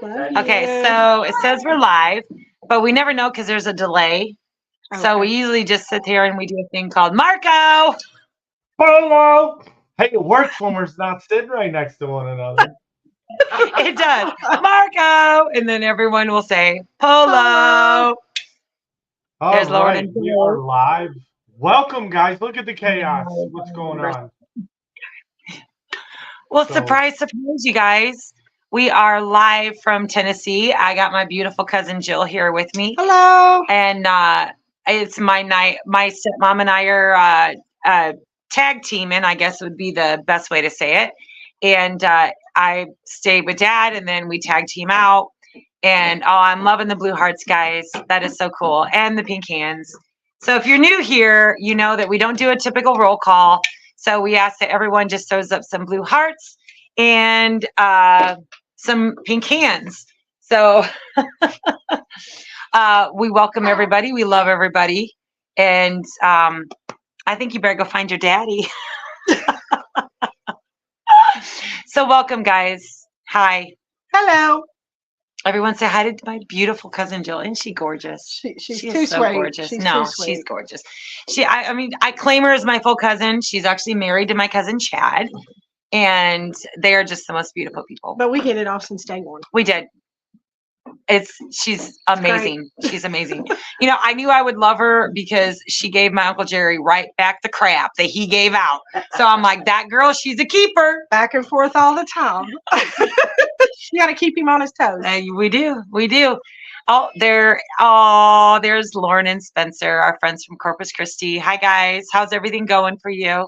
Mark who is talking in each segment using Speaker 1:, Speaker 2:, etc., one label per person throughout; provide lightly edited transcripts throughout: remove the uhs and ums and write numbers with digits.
Speaker 1: Okay, so it says we're live, but we never know because there's a delay. Okay. So we usually just sit here and we do a thing called Marco.
Speaker 2: Hello. Hey, it works when we're not sitting right next to one another.
Speaker 1: It does. Marco. And then everyone will say, Polo.
Speaker 2: All right, we are live. Welcome, guys. Look at the chaos. What's going on?
Speaker 1: Well, surprise, you guys. We are live from Tennessee. I got my beautiful cousin Jill here with me.
Speaker 3: Hello.
Speaker 1: And it's my night. My stepmom and I are tag teaming, I guess would be the best way to say it. And I stayed with Dad, and then we tag team out. And I'm loving the blue hearts, guys. That is so cool. And the pink hands. So if you're new here, you know that we don't do a typical roll call. So we ask that everyone just throws up some blue hearts and some pink hands. So we welcome everybody. We love everybody. And I think you better go find your daddy. So welcome, guys. Hi.
Speaker 3: Hello.
Speaker 1: Everyone say hi to my beautiful cousin Jill. Isn't she gorgeous?
Speaker 3: She's
Speaker 1: she
Speaker 3: too
Speaker 1: is so
Speaker 3: sweet.
Speaker 1: gorgeous. She's gorgeous. I mean, I claim her as my full cousin. She's actually married to my cousin Chad. And they are just the most beautiful people.
Speaker 3: But we hit it off since day one.
Speaker 1: We did. She's amazing. She's amazing. You know, I knew I would love her because she gave my Uncle Jerry right back the crap that he gave out. So I'm like, that girl, she's a keeper.
Speaker 3: Back and forth all the time. You got to keep him on his toes.
Speaker 1: We do. There's Lauren and Spencer, our friends from Corpus Christi. Hi, guys. How's everything going for you?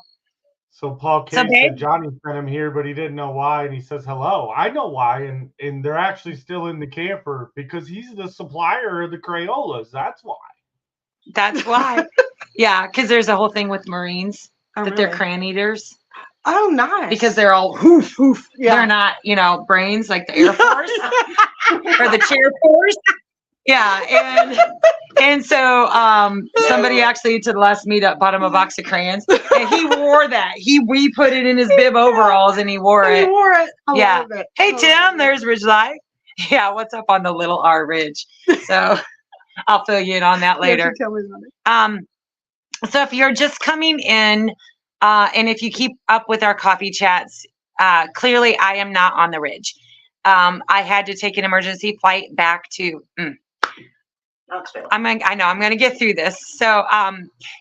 Speaker 2: So Paul K said Johnny sent him here, but he didn't know why, and he says hello. I know why, and they're actually still in the camper because he's the supplier of the Crayolas. That's why.
Speaker 1: That's why. Yeah, because there's a whole thing with Marines they're crayon eaters.
Speaker 3: Oh, nice.
Speaker 1: Because they're all hoof, hoof. Yeah. They're not, brains like the Air Force or the Chair Force. Yeah, and so somebody actually to the last meetup bought him a box of crayons, and he wore that. We put it in his bib overalls, and he wore it.
Speaker 3: He wore it. I
Speaker 1: love
Speaker 3: it.
Speaker 1: Hey Tim, there's Ridge Live. Yeah, what's up on the little R Ridge? So I'll fill you in on that later.
Speaker 3: Tell me about it.
Speaker 1: So if you're just coming in, and if you keep up with our coffee chats, clearly I am not on the Ridge. I had to take an emergency flight back to. I'm going to get through this. So,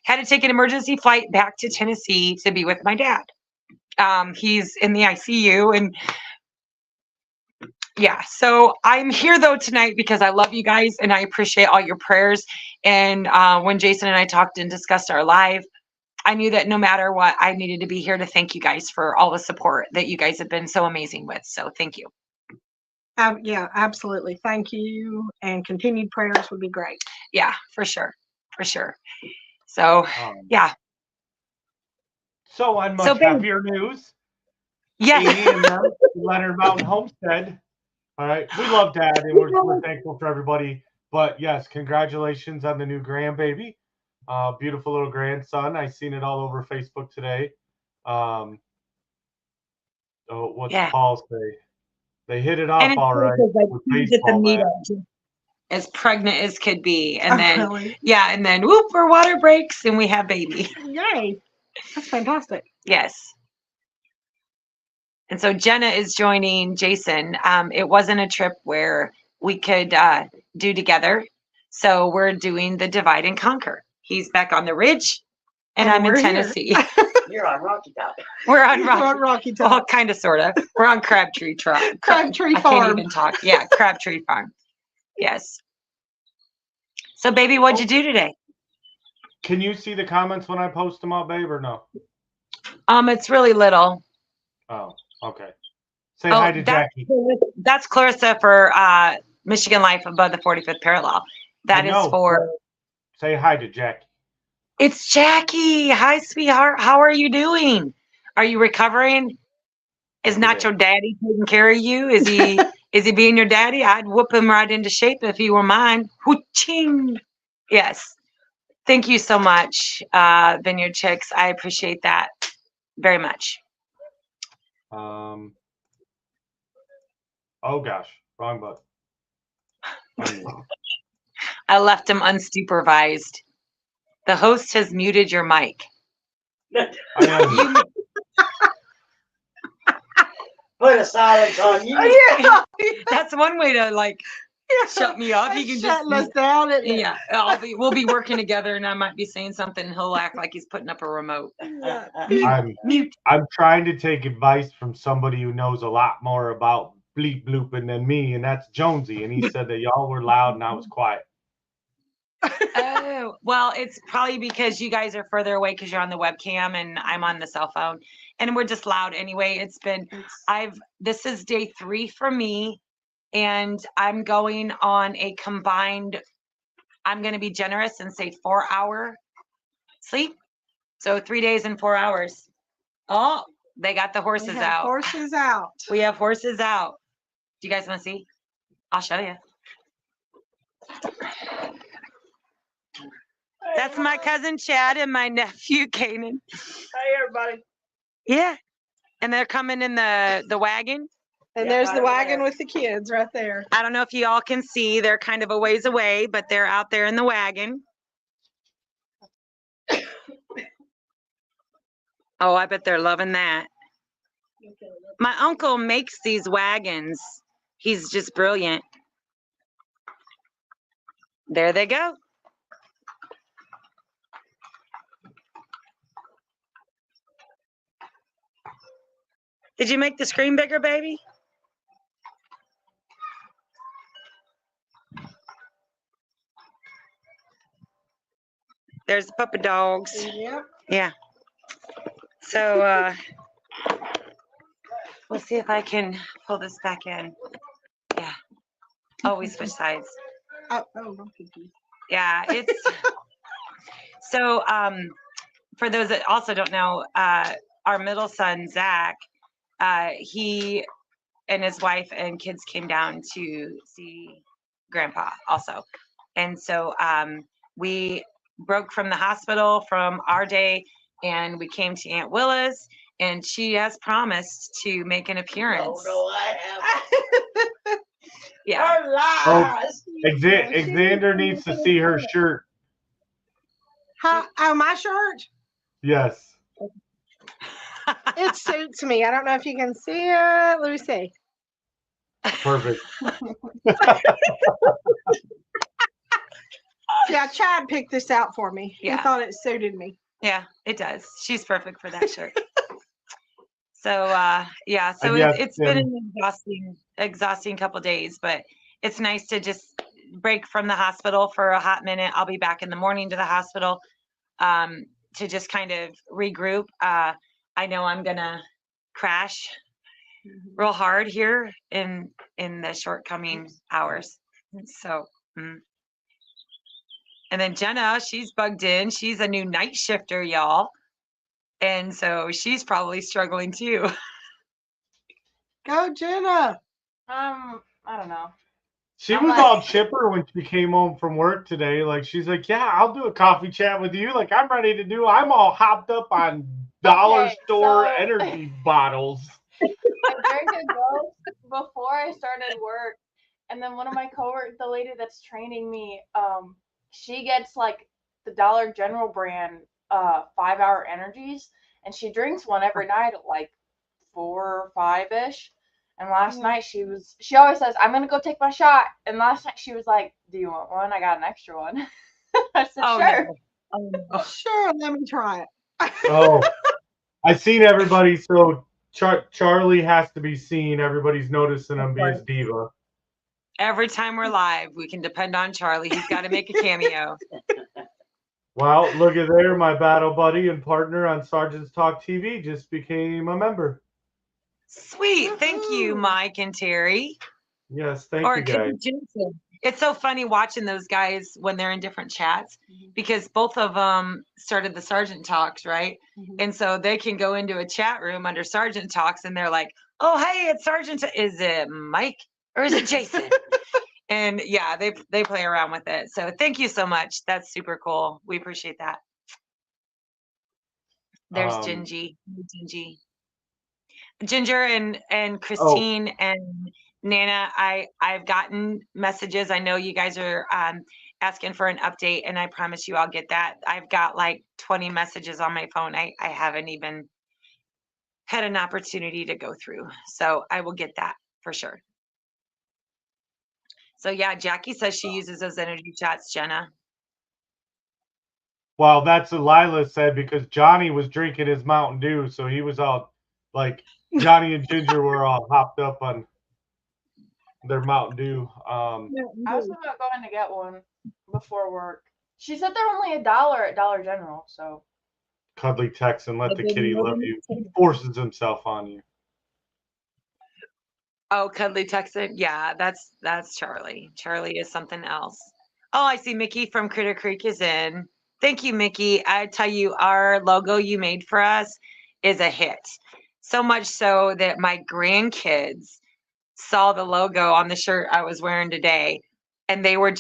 Speaker 1: had to take an emergency flight back to Tennessee to be with my dad. He's in the ICU, and yeah. So I'm here though tonight because I love you guys and I appreciate all your prayers. And when Jason and I talked and discussed our live, I knew that no matter what, I needed to be here to thank you guys for all the support that you guys have been so amazing with. So thank you.
Speaker 3: Yeah, absolutely. Thank you. And continued prayers would be great.
Speaker 1: Yeah, for sure. So, yeah.
Speaker 2: So on much happier news.
Speaker 1: Yes.
Speaker 2: Amy and Leonard Mountain Homestead. All right. We love Dad, and we're thankful for everybody. But yes, congratulations on the new grandbaby. Beautiful little grandson. I seen it all over Facebook today. What's Paul say? They hit it off all right.
Speaker 1: He's at the meetup, as pregnant as could be, and then and then whoop, our water breaks and we have baby.
Speaker 3: Yay! That's fantastic.
Speaker 1: Yes. And so Jenna is joining Jason. It wasn't a trip where we could do together, so we're doing the divide and conquer. He's back on the Ridge, and I'm in Tennessee.
Speaker 4: You're on Rocky Top.
Speaker 1: We're on
Speaker 3: Rocky Top.
Speaker 1: Well, kind of, sort of. We're on Crabtree Farm.
Speaker 3: Crabtree Farm.
Speaker 1: I can't even talk. Yeah, Crabtree Farm. Yes. So, baby, what'd you do today?
Speaker 2: Can you see the comments when I post them out, babe, or no?
Speaker 1: It's really little.
Speaker 2: Oh, okay. Say hi to Jackie.
Speaker 1: That's Clarissa for Michigan Life above the 45th parallel. That is for.
Speaker 2: Say hi to Jackie.
Speaker 1: It's Jackie. Hi, sweetheart. How are you doing? Are you recovering? Is Nacho Daddy taking care of you? Is he being your daddy? I'd whoop him right into shape if he were mine. Hoo-ching. Yes. Thank you so much, Vineyard Chicks. I appreciate that very much.
Speaker 2: Oh gosh, wrong button.
Speaker 1: I left him unsupervised. The host has muted your mic.
Speaker 4: Put a silence on you.
Speaker 3: Yeah.
Speaker 1: That's one way to like shut me up. He can just
Speaker 3: shutting us down.
Speaker 1: yeah. We'll be working together, and I might be saying something, and he'll act like he's putting up a remote. Mute.
Speaker 2: I'm trying to take advice from somebody who knows a lot more about bleep blooping than me, and that's Jonesy. And he said that y'all were loud and I was quiet.
Speaker 1: Oh, well, it's probably because you guys are further away because you're on the webcam and I'm on the cell phone, and we're just loud anyway. This is day 3 for me, and I'm going on a combined, I'm going to be generous and say 4-hour sleep. So 3 days and 4 hours. Oh, they got the horses out.
Speaker 3: Horses out.
Speaker 1: We have horses out. Do you guys want to see? I'll show you. That's my cousin Chad and my nephew Kanan.
Speaker 4: Hey, everybody.
Speaker 1: Yeah. And they're coming in the wagon.
Speaker 3: And there's the wagon with the kids right there.
Speaker 1: I don't know if you all can see. They're kind of a ways away, but they're out there in the wagon. Oh, I bet they're loving that. My uncle makes these wagons. He's just brilliant. There they go. Did you make the screen bigger, baby? There's the puppy dogs.
Speaker 3: Yep.
Speaker 1: Yeah. So we'll see if I can pull this back in. Yeah. Oh, we switch sides.
Speaker 3: Oh, okay.
Speaker 1: Yeah, it's so for those that also don't know, our middle son Zach, he and his wife and kids came down to see Grandpa also, and so we broke from the hospital from our day, and we came to Aunt Willa's, and she has promised to make an appearance.
Speaker 4: No, I haven't.
Speaker 1: Yeah.
Speaker 4: Her lies.
Speaker 2: Xander needs to see her shirt.
Speaker 3: Oh, my shirt?
Speaker 2: Yes.
Speaker 3: It suits me. I don't know if you can see it. Let me see.
Speaker 2: Perfect.
Speaker 3: Yeah, Chad picked this out for me.
Speaker 1: Yeah.
Speaker 3: He thought it suited me.
Speaker 1: Yeah, it does. She's perfect for that shirt. So yeah, so
Speaker 2: And yes,
Speaker 1: it's been an exhausting couple days, but it's nice to just break from the hospital for a hot minute. I'll be back in the morning to the hospital to just kind of regroup. I know I'm gonna crash real hard here in the short coming hours. So and then Jenna, she's bugged in. She's a new night shifter, y'all. And so she's probably struggling too.
Speaker 3: Go, Jenna.
Speaker 5: I don't know.
Speaker 2: She was all chipper when she came home from work today. Like, she's like, yeah, I'll do a coffee chat with you. Like, I'm ready to do. I'm all hopped up on dollar store energy bottles.
Speaker 5: I drank a Ghost before I started work, and then one of my coworkers, the lady that's training me, she gets like the Dollar General brand 5-hour energies, and she drinks one every night at like 4 or 5-ish. And last night she always says, I'm gonna go take my shot. And last night she was like, do you want one? I got an extra one. I said, sure.
Speaker 1: No.
Speaker 3: Sure, let me try it.
Speaker 2: Oh, I've seen everybody. So Charlie has to be seen. Everybody's noticing him be his diva.
Speaker 1: Every time we're live, we can depend on Charlie. He's got to make a cameo.
Speaker 2: Well, look at there. My battle buddy and partner on Sergeant's Talk TV just became a member.
Speaker 1: Sweet. Thank you, Mike and Terry.
Speaker 2: Yes, thank you, guys.
Speaker 1: It's so funny watching those guys when they're in different chats because both of them started the Sergeant Talks, right? And so they can go into a chat room under Sergeant Talks and they're like, oh, hey, it's Sergeant. Is it Mike or is it Jason? And yeah, they play around with it. So thank you so much. That's super cool. We appreciate that. There's Gingy. Ginger and Christine and Nana, I've gotten messages. I know you guys are asking for an update, and I promise you I'll get that. I've got like 20 messages on my phone. I haven't even had an opportunity to go through. So I will get that for sure. So yeah, Jackie says she uses those energy shots, Jenna.
Speaker 2: Well, that's what Lila said because Johnny was drinking his Mountain Dew, so he was all like Johnny and Ginger were all hopped up on their Mountain Dew.
Speaker 5: I was about going to get one before work. She said they're only $1 at Dollar General, so.
Speaker 2: Cuddly Texan, let the kitty love you. He forces himself on you.
Speaker 1: Oh, Cuddly Texan. Yeah, that's Charlie. Charlie is something else. Oh, I see Mickey from Critter Creek is in. Thank you, Mickey. I tell you, our logo you made for us is a hit. So much so that my grandkids saw the logo on the shirt I was wearing today, and they were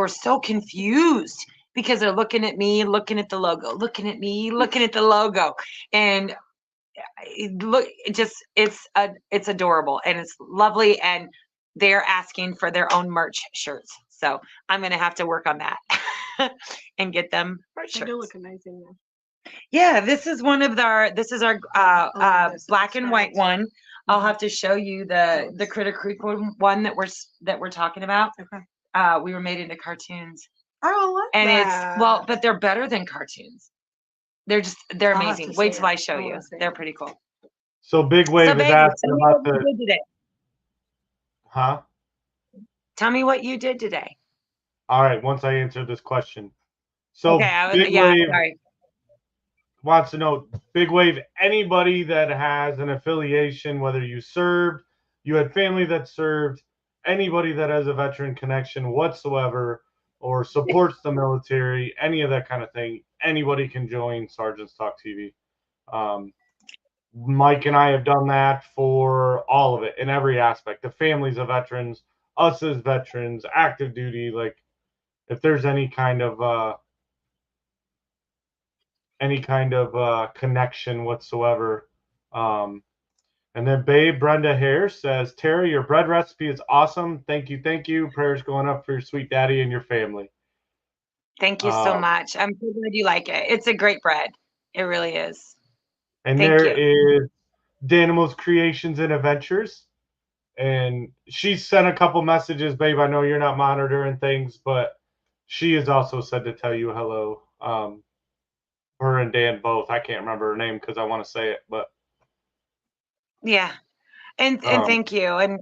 Speaker 1: so confused because they're looking at me, looking at the logo, looking at me, looking at the logo, and it's adorable and it's lovely, and they're asking for their own merch shirts. So I'm gonna have to work on that and get them merch
Speaker 3: They
Speaker 1: shirts.
Speaker 3: do look amazing. Though.
Speaker 1: Yeah, this is our black and white one. I'll
Speaker 3: Mhm.
Speaker 1: have to show you the Critter Creek one that we're talking about.
Speaker 3: Okay.
Speaker 1: We were made into cartoons,
Speaker 3: Oh, I love
Speaker 1: and
Speaker 3: that.
Speaker 1: but they're better than cartoons. They're
Speaker 3: I'll have
Speaker 1: amazing.
Speaker 3: to
Speaker 1: Wait
Speaker 3: see
Speaker 1: till I
Speaker 3: it.
Speaker 1: show
Speaker 3: I
Speaker 1: you.
Speaker 3: wanna see
Speaker 1: They're
Speaker 3: it.
Speaker 1: pretty cool.
Speaker 2: So Big Wave
Speaker 1: So,
Speaker 2: is
Speaker 1: baby,
Speaker 2: asking
Speaker 1: tell me
Speaker 2: about
Speaker 1: what you
Speaker 2: the
Speaker 1: did today.
Speaker 2: huh?
Speaker 1: Tell me what you did today.
Speaker 2: All right, once I answer this question. So
Speaker 1: Okay,
Speaker 2: Big
Speaker 1: yeah,
Speaker 2: Wave
Speaker 1: sorry.
Speaker 2: wants to know, Big Wave, anybody that has an affiliation, whether you served, you had family that served, anybody that has a veteran connection whatsoever or supports the military, any of that kind of thing, anybody can join Sergeant's Talk TV. Mike and I have done that for all of it in every aspect. The families of veterans, us as veterans, active duty, like if there's any kind of connection whatsoever. And then Babe Brenda Hare says, Terry, your bread recipe is awesome. Thank you, thank you. Prayers going up for your sweet daddy and your family.
Speaker 1: Thank you so much. I'm so glad you like it. It's a great bread. It really is.
Speaker 2: And
Speaker 1: Thank
Speaker 2: there
Speaker 1: you.
Speaker 2: is Danimal's Creations and Adventures. And she sent a couple messages, Babe. I know you're not monitoring things, but she has also said to tell you hello. Her and Dan both. I can't remember her name because I want to say it, but
Speaker 1: Yeah. And thank you. And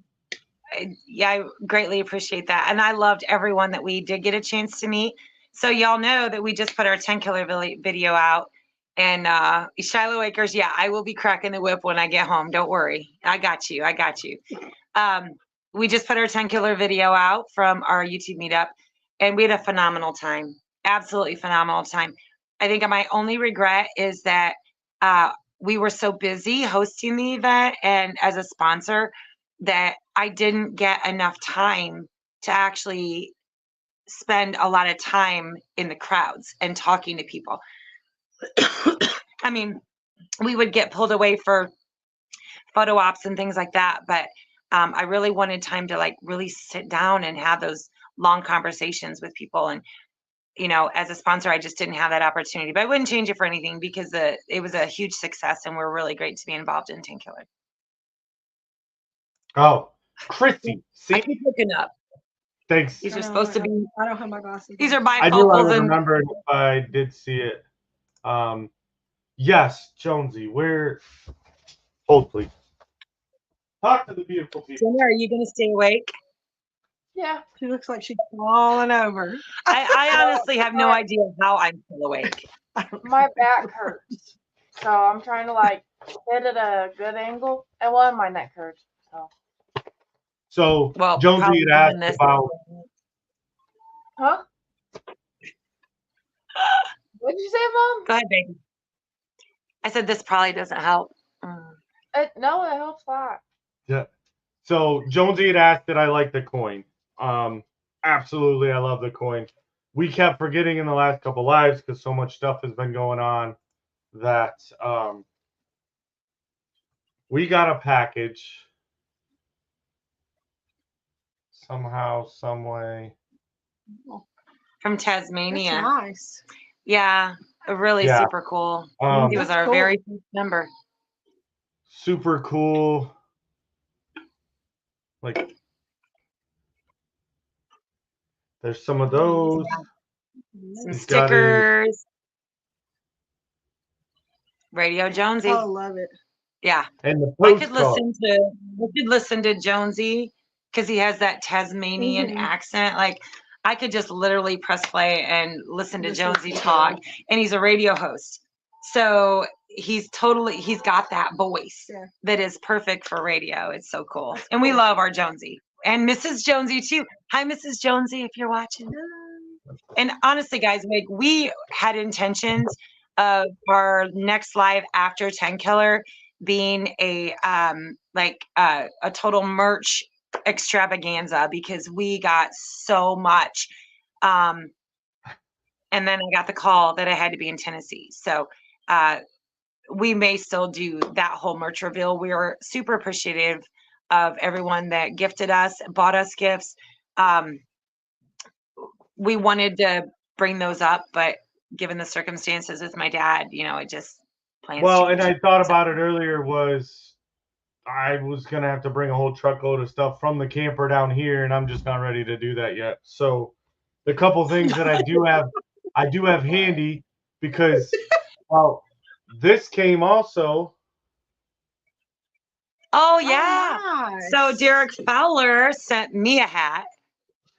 Speaker 1: yeah, I greatly appreciate that. And I loved everyone that we did get a chance to meet. So y'all know that we just put our 10 killer video out. And Shiloh Acres, yeah, I will be cracking the whip when I get home. Don't worry. I got you. I got you. We just put our 10 killer video out from our YouTube meetup, and we had a phenomenal time. Absolutely phenomenal time. I think my only regret is that we were so busy hosting the event and as a sponsor that I didn't get enough time to actually spend a lot of time in the crowds and talking to people. I mean, we would get pulled away for photo ops and things like that, but I really wanted time to like really sit down and have those long conversations with people. And as a sponsor, I just didn't have that opportunity, but I wouldn't change it for anything because it was a huge success and we're really great to be involved in 10 Killer.
Speaker 2: Oh, Chrissy. See?
Speaker 1: I keep looking up.
Speaker 2: Thanks.
Speaker 1: These are supposed to be.
Speaker 3: I don't have my glasses.
Speaker 1: These are
Speaker 2: I knew I
Speaker 1: bifocals
Speaker 2: would
Speaker 1: and
Speaker 2: remember it if I did see it. Yes, Jonesy, where? Hold, please. Talk to the beautiful people.
Speaker 1: Jenna, are you going to stay awake?
Speaker 5: Yeah.
Speaker 3: She looks like she's falling over.
Speaker 1: I honestly have no idea how I'm still awake.
Speaker 5: My back hurts. So I'm trying to like hit at a good angle. And my neck hurts.
Speaker 2: So
Speaker 1: Well,
Speaker 2: Jonesy had
Speaker 1: probably
Speaker 2: asked about.
Speaker 5: Huh? What did you say, Mom?
Speaker 1: Go ahead, baby. I said this probably doesn't help.
Speaker 5: No, it helps a lot.
Speaker 2: Yeah. So Jonesy had asked that I like the coin. Absolutely, I love the coin. We kept forgetting in the last couple lives because so much stuff has been going on that we got a package somehow, some way.
Speaker 1: From
Speaker 3: That's
Speaker 1: Tasmania.
Speaker 3: nice.
Speaker 1: Yeah, really
Speaker 2: Yeah.
Speaker 1: super cool. He was
Speaker 3: That's
Speaker 1: our
Speaker 3: cool.
Speaker 1: very first member.
Speaker 2: Super cool. Like, there's some of those.
Speaker 1: Some
Speaker 2: He's got a-
Speaker 1: stickers. Radio Jonesy.
Speaker 3: Oh, love it.
Speaker 1: Yeah.
Speaker 2: And the
Speaker 1: I could
Speaker 2: postcard.
Speaker 1: listen to Jonesy because he has that Tasmanian
Speaker 3: Mhm.
Speaker 1: accent. Like I could just literally press play and listen to
Speaker 3: Listen
Speaker 1: Jonesy
Speaker 3: to
Speaker 1: talk. And he's a radio host. So he's got that voice
Speaker 3: Yeah.
Speaker 1: that is perfect for radio. It's so cool. And we love our Jonesy. And Mrs. Jonesy too. Hi, Mrs. Jonesy, if you're watching. And honestly, guys, like we had intentions of our next live after 10 Killer being a total merch extravaganza because we got so much. And then I got the call that I had to be in Tennessee. So we may still do that whole merch reveal. We are super appreciative of everyone that gifted us, bought us gifts. We wanted to bring those up, but given the circumstances with my dad, it just plans.
Speaker 2: Well, and I thought about it earlier was I was going to have to bring a whole truckload of stuff from the camper down here, and I'm just not ready to do that yet. So the couple things that I do have handy because, well, this came also.
Speaker 1: Oh yeah.
Speaker 3: Oh, nice.
Speaker 1: So Derek Fowler sent me a hat,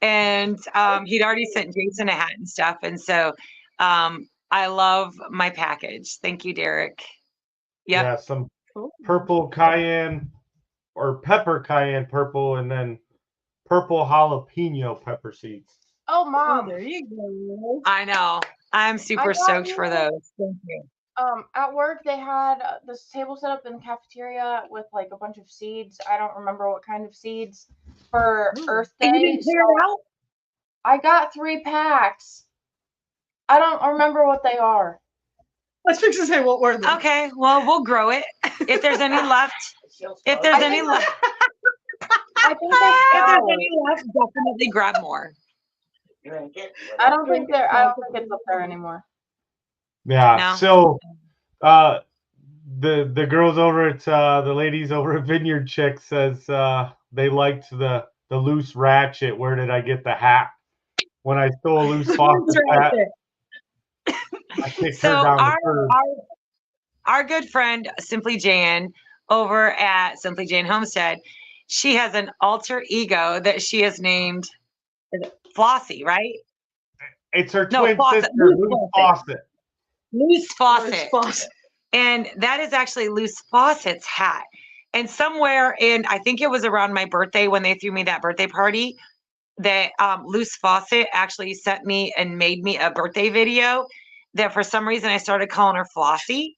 Speaker 1: and he'd already sent Jason a hat and stuff. And so I love my package. Thank you, Derek. Yep.
Speaker 2: Yeah, some purple cayenne or pepper cayenne purple, and then purple jalapeno pepper seeds.
Speaker 5: Oh,
Speaker 3: Oh,
Speaker 5: Mom.
Speaker 3: there you go.
Speaker 1: I know. I'm super
Speaker 5: got
Speaker 1: stoked
Speaker 5: you.
Speaker 1: for those. Thank you.
Speaker 5: At work they had this table set up in the cafeteria with like a bunch of seeds. I don't remember what kind of seeds for Earth
Speaker 1: And you
Speaker 5: Day.
Speaker 1: didn't clear it out?
Speaker 5: I got 3 packs. I don't remember what they are.
Speaker 3: Let's fix to say what were they?
Speaker 1: Okay, well, we'll grow it. If there's any left, if there's any left,
Speaker 5: I think
Speaker 1: if
Speaker 5: they're
Speaker 1: there's
Speaker 5: flowers.
Speaker 1: any left, definitely grab more.
Speaker 5: I don't think it's up there anymore.
Speaker 2: Yeah.
Speaker 1: No.
Speaker 2: So, the girls over at the ladies over at Vineyard Chick says they liked the loose ratchet. Where did I get the hat? When I stole a loose faucet hat, I kicked her
Speaker 1: So
Speaker 2: down the curb.
Speaker 1: our good friend Simply Jan over at Simply Jane Homestead, she has an alter ego that she has named Flossie, right?
Speaker 2: It's her
Speaker 1: No,
Speaker 2: twin
Speaker 1: faucet.
Speaker 2: sister, Loose Faucet.
Speaker 1: Loose Faucet.
Speaker 3: Loose faucet.
Speaker 1: And that is actually Loose Faucet's hat. And somewhere I think it was around my birthday when they threw me that birthday party, that Loose Faucet actually sent me and made me a birthday video that for some reason I started calling her Flossie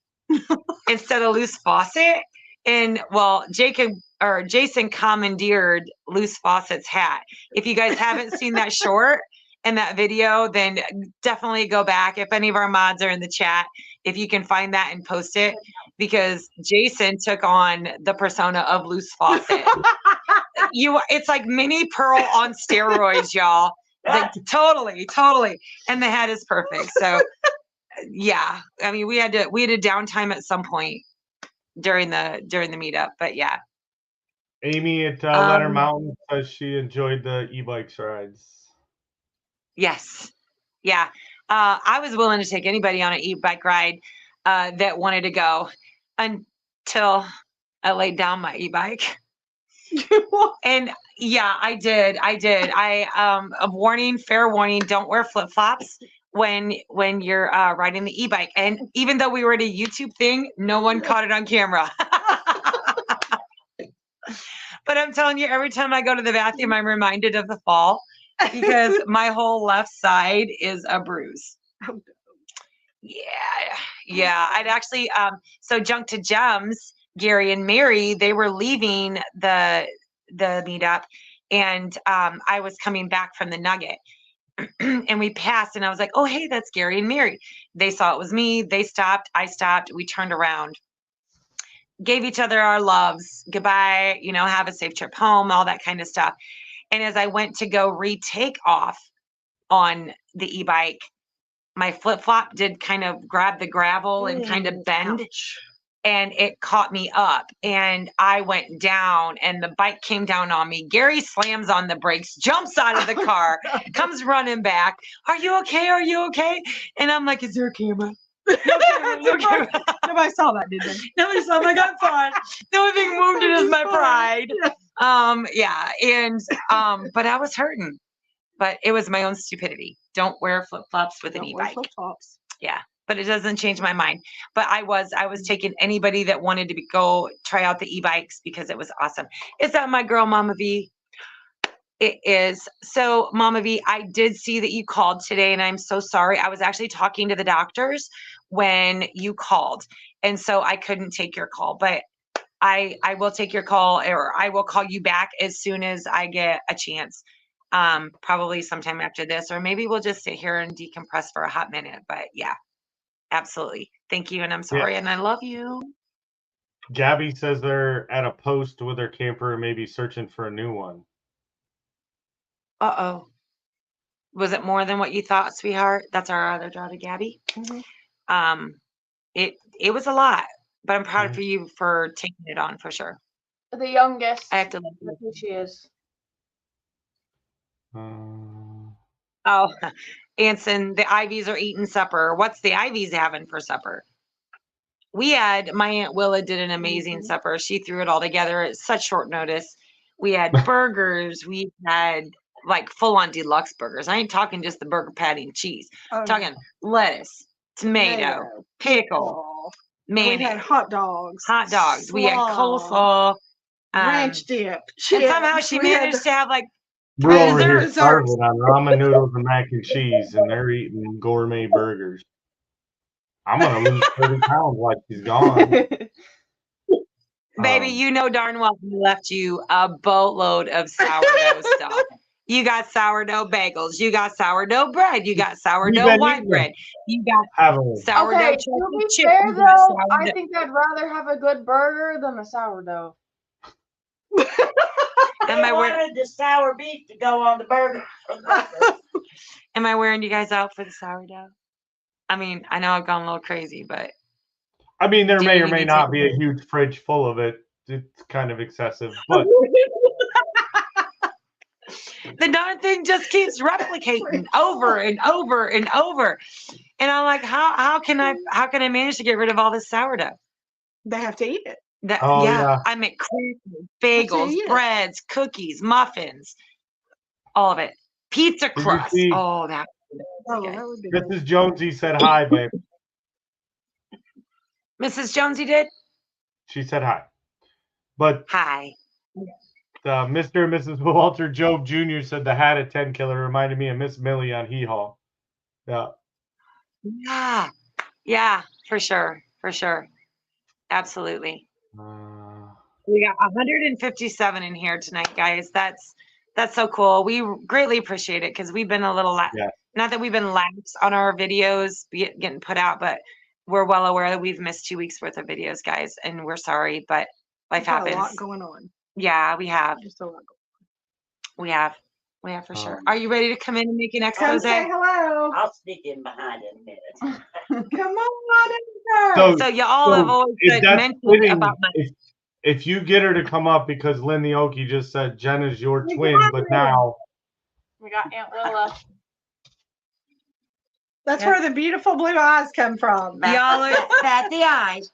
Speaker 1: instead of Loose Faucet. And well, Jason commandeered Loose Faucet's hat. If you guys haven't seen that short and that video, then definitely go back. If any of our mods are in the chat, if you can find that and post it, because Jason took on the persona of Loose Faucet. It's like mini Pearl on steroids, y'all. Like, totally. And the hat is perfect. So yeah, I mean, we had a downtime at some point during the meetup, but yeah.
Speaker 2: Amy at Leonard Mountain says she enjoyed the e-bikes rides.
Speaker 1: Yes. Yeah. I was willing to take anybody on an e-bike ride that wanted to go until I laid down my e-bike. And yeah, I did. Fair warning, don't wear flip-flops when you're riding the e-bike. And even though we were at a YouTube thing, no one caught it on camera. But I'm telling you, every time I go to the bathroom, I'm reminded of the fall because my whole left side is a bruise. Yeah. I'd actually, so Junk to Gems, Gary and Mary, they were leaving the meetup, and I was coming back from the Nugget. And we passed, and I was like, oh, hey, that's Gary and Mary. They saw it was me. They stopped. I stopped. We turned around, gave each other our loves. Goodbye, have a safe trip home, all that kind of stuff. And as I went to go retake off on the e-bike, my flip-flop did kind of grab the gravel and kind of bend.
Speaker 3: Ouch.
Speaker 1: And it caught me up and I went down and the bike came down on me. Gary slams on the brakes, jumps out of the car, comes running back. Are you okay? Are you okay? And I'm like, is there a camera? No camera, no camera.
Speaker 3: Nobody saw that, did they?
Speaker 1: Nobody saw my gun fine. The only thing wounded is my pride. Yeah. And but I was hurting. But it was my own stupidity. Don't wear flip-flops with an
Speaker 3: Don't wear
Speaker 1: e-bike.
Speaker 3: flip-flops.
Speaker 1: Yeah. But it doesn't change my mind. But I was taking anybody that wanted to go try out the e-bikes because it was awesome. Is that my girl, Mama V? It is. So, Mama V, I did see that you called today, and I'm so sorry. I was actually talking to the doctors when you called, and so I couldn't take your call. But I will take your call, or I will call you back as soon as I get a chance. Probably sometime after this, or maybe we'll just sit here and decompress for a hot minute. But yeah. Absolutely. Thank you. And I'm sorry. And I love you.
Speaker 2: Gabby says they're at a post with their camper and maybe searching for a new one.
Speaker 1: Uh-oh. Was it more than what you thought, sweetheart? That's our other daughter, Gabby.
Speaker 3: Mm-hmm.
Speaker 1: It was a lot, but I'm proud of you for taking it on for sure.
Speaker 5: The youngest.
Speaker 1: I have to love
Speaker 5: That's
Speaker 1: you.
Speaker 5: who she is.
Speaker 1: Oh, Anson, the Ivies are eating supper. What's the Ivies having for supper? My Aunt Willa did an amazing supper. She threw it all together at such short notice. We had burgers. We had like full-on deluxe burgers. I ain't talking just the burger patty and cheese. I'm talking lettuce, tomato, pickle, mayonnaise.
Speaker 3: We had hot dogs.
Speaker 1: Hot dogs. We had coleslaw.
Speaker 3: Ranch dip.
Speaker 1: And somehow she managed to have like
Speaker 2: We're over here
Speaker 1: desserts.
Speaker 2: starving on ramen noodles and mac and cheese, and they're eating gourmet burgers. I'm gonna lose 30 pounds like she's gone.
Speaker 1: Baby, you know darn well we left you a boatload of sourdough stuff. You got sourdough bagels. You got sourdough bread. You got sourdough white bread. You got sourdough
Speaker 5: Okay,
Speaker 1: chocolate
Speaker 5: to be
Speaker 1: chip.
Speaker 5: fair
Speaker 1: You got
Speaker 5: though, I
Speaker 1: sourdough-
Speaker 5: think I'd rather have a good burger than a sourdough.
Speaker 1: Am I
Speaker 4: I
Speaker 1: wearing?
Speaker 4: wanted the sour beef to go on the burger.
Speaker 1: Am I wearing you guys out for the sourdough? I mean, I know I've gone a little crazy, but
Speaker 2: I mean, there
Speaker 1: Do
Speaker 2: may
Speaker 1: you
Speaker 2: or may
Speaker 1: need
Speaker 2: not
Speaker 1: to-
Speaker 2: be a huge fridge full of it. It's kind of excessive, but
Speaker 1: the darn thing just keeps replicating over and over and over. And I'm like, how can I manage to get rid of all this sourdough?
Speaker 3: They have to eat it.
Speaker 2: yeah.
Speaker 1: I make crackers, bagels,
Speaker 3: eat it.
Speaker 1: breads, cookies, muffins, all of it. Pizza
Speaker 2: you
Speaker 1: crust.
Speaker 2: see-
Speaker 1: Oh, that.
Speaker 3: Oh,
Speaker 1: Okay.
Speaker 3: that would be good.
Speaker 2: Mrs. Jonesy said hi, babe.
Speaker 1: Mrs. Jonesy did.
Speaker 2: She said hi. But
Speaker 1: Hi.
Speaker 2: Mr. and Mrs. Walter Job Jr. said the hat at 10 Killer reminded me of Miss Millie on Hee Haw. Yeah.
Speaker 1: Yeah, for sure. Absolutely. We got 157 in here tonight, guys. That's so cool. We greatly appreciate it because we've been a little not that we've been lax on our videos getting put out, but we're well aware that we've missed 2 weeks worth of videos, guys, and we're sorry, but life
Speaker 3: We've got
Speaker 1: happens.
Speaker 3: a lot going on.
Speaker 1: Yeah, we have.
Speaker 3: Just a lot
Speaker 1: We have for sure. Are you ready to come in and make an expose?
Speaker 3: Say hello.
Speaker 4: I'll sneak in behind in a minute.
Speaker 3: Come on,
Speaker 1: So y'all have always
Speaker 2: if that's
Speaker 1: mentioned
Speaker 2: fitting,
Speaker 1: about my
Speaker 2: if you get her to come up because Lynn the Okie just said Jen is your twin, but now
Speaker 5: We got Aunt Willa.
Speaker 3: That's where the beautiful blue eyes come from.
Speaker 1: y'all are
Speaker 4: Pat the eyes.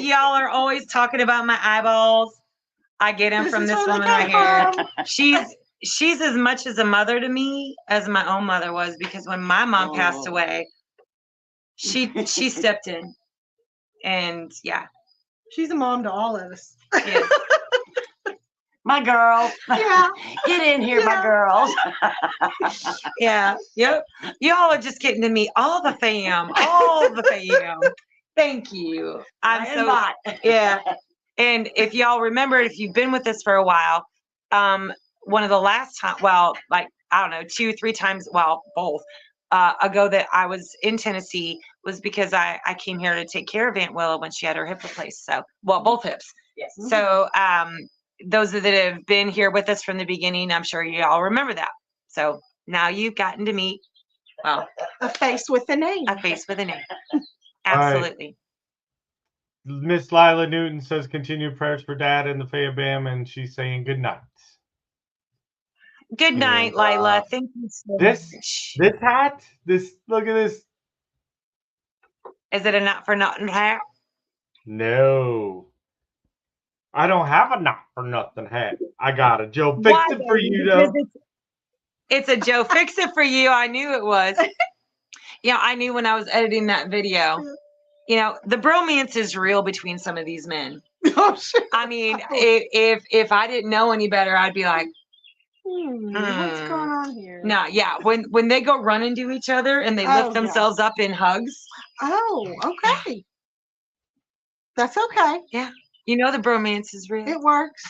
Speaker 1: y'all are always talking about my eyeballs. I get them from
Speaker 3: is
Speaker 1: this
Speaker 3: where they
Speaker 1: woman right
Speaker 3: come
Speaker 1: here.
Speaker 3: from.
Speaker 1: She's as much as a mother to me as my own mother was, because when my mom passed away, she stepped in, and yeah,
Speaker 3: She's a mom to all of us.
Speaker 1: yeah.
Speaker 4: My girl.
Speaker 3: Yeah.
Speaker 4: Get in here, my girls.
Speaker 1: Yeah, yep. Y'all are just getting to meet all the fam. Thank you. I'm so
Speaker 4: hot.
Speaker 1: yeah. And if y'all remember, if you've been with us for a while, one of the last time, well, like I don't know, 2-3 times, well, both ago that I was in Tennessee was because I came here to take care of Aunt Willa when she had her hip replaced. So, well, both hips.
Speaker 4: Yes.
Speaker 1: So those that have been here with us from the beginning, I'm sure you all remember that. So now you've gotten to meet, well,
Speaker 3: A face with a name.
Speaker 1: a face with a name.
Speaker 2: All right.
Speaker 1: Absolutely.
Speaker 2: Miss Lila Newton says continue prayers for Dad and the Fayabam, and she's saying good night.
Speaker 1: Good night,
Speaker 2: And,
Speaker 1: Lila. Thank you so
Speaker 2: This
Speaker 1: much.
Speaker 2: hat, look at this.
Speaker 1: Is it a not for nothing hat?
Speaker 2: No, I don't have a not for nothing hat. I got a Joe fix
Speaker 1: Why,
Speaker 2: it for
Speaker 1: baby?
Speaker 2: you
Speaker 1: Because
Speaker 2: though.
Speaker 1: it's a Joe fix it for you. I knew it was. Yeah, I knew when I was editing that video. You know, the bromance is real between some of these men.
Speaker 3: Oh, sure.
Speaker 1: I mean, if I didn't know any better, I'd be like,
Speaker 3: What's going on here?
Speaker 1: no, yeah. When they go run into each other and they lift
Speaker 3: Oh,
Speaker 1: themselves up in hugs,
Speaker 3: Oh, okay. That's okay.
Speaker 1: you know the bromance is real.
Speaker 3: It works.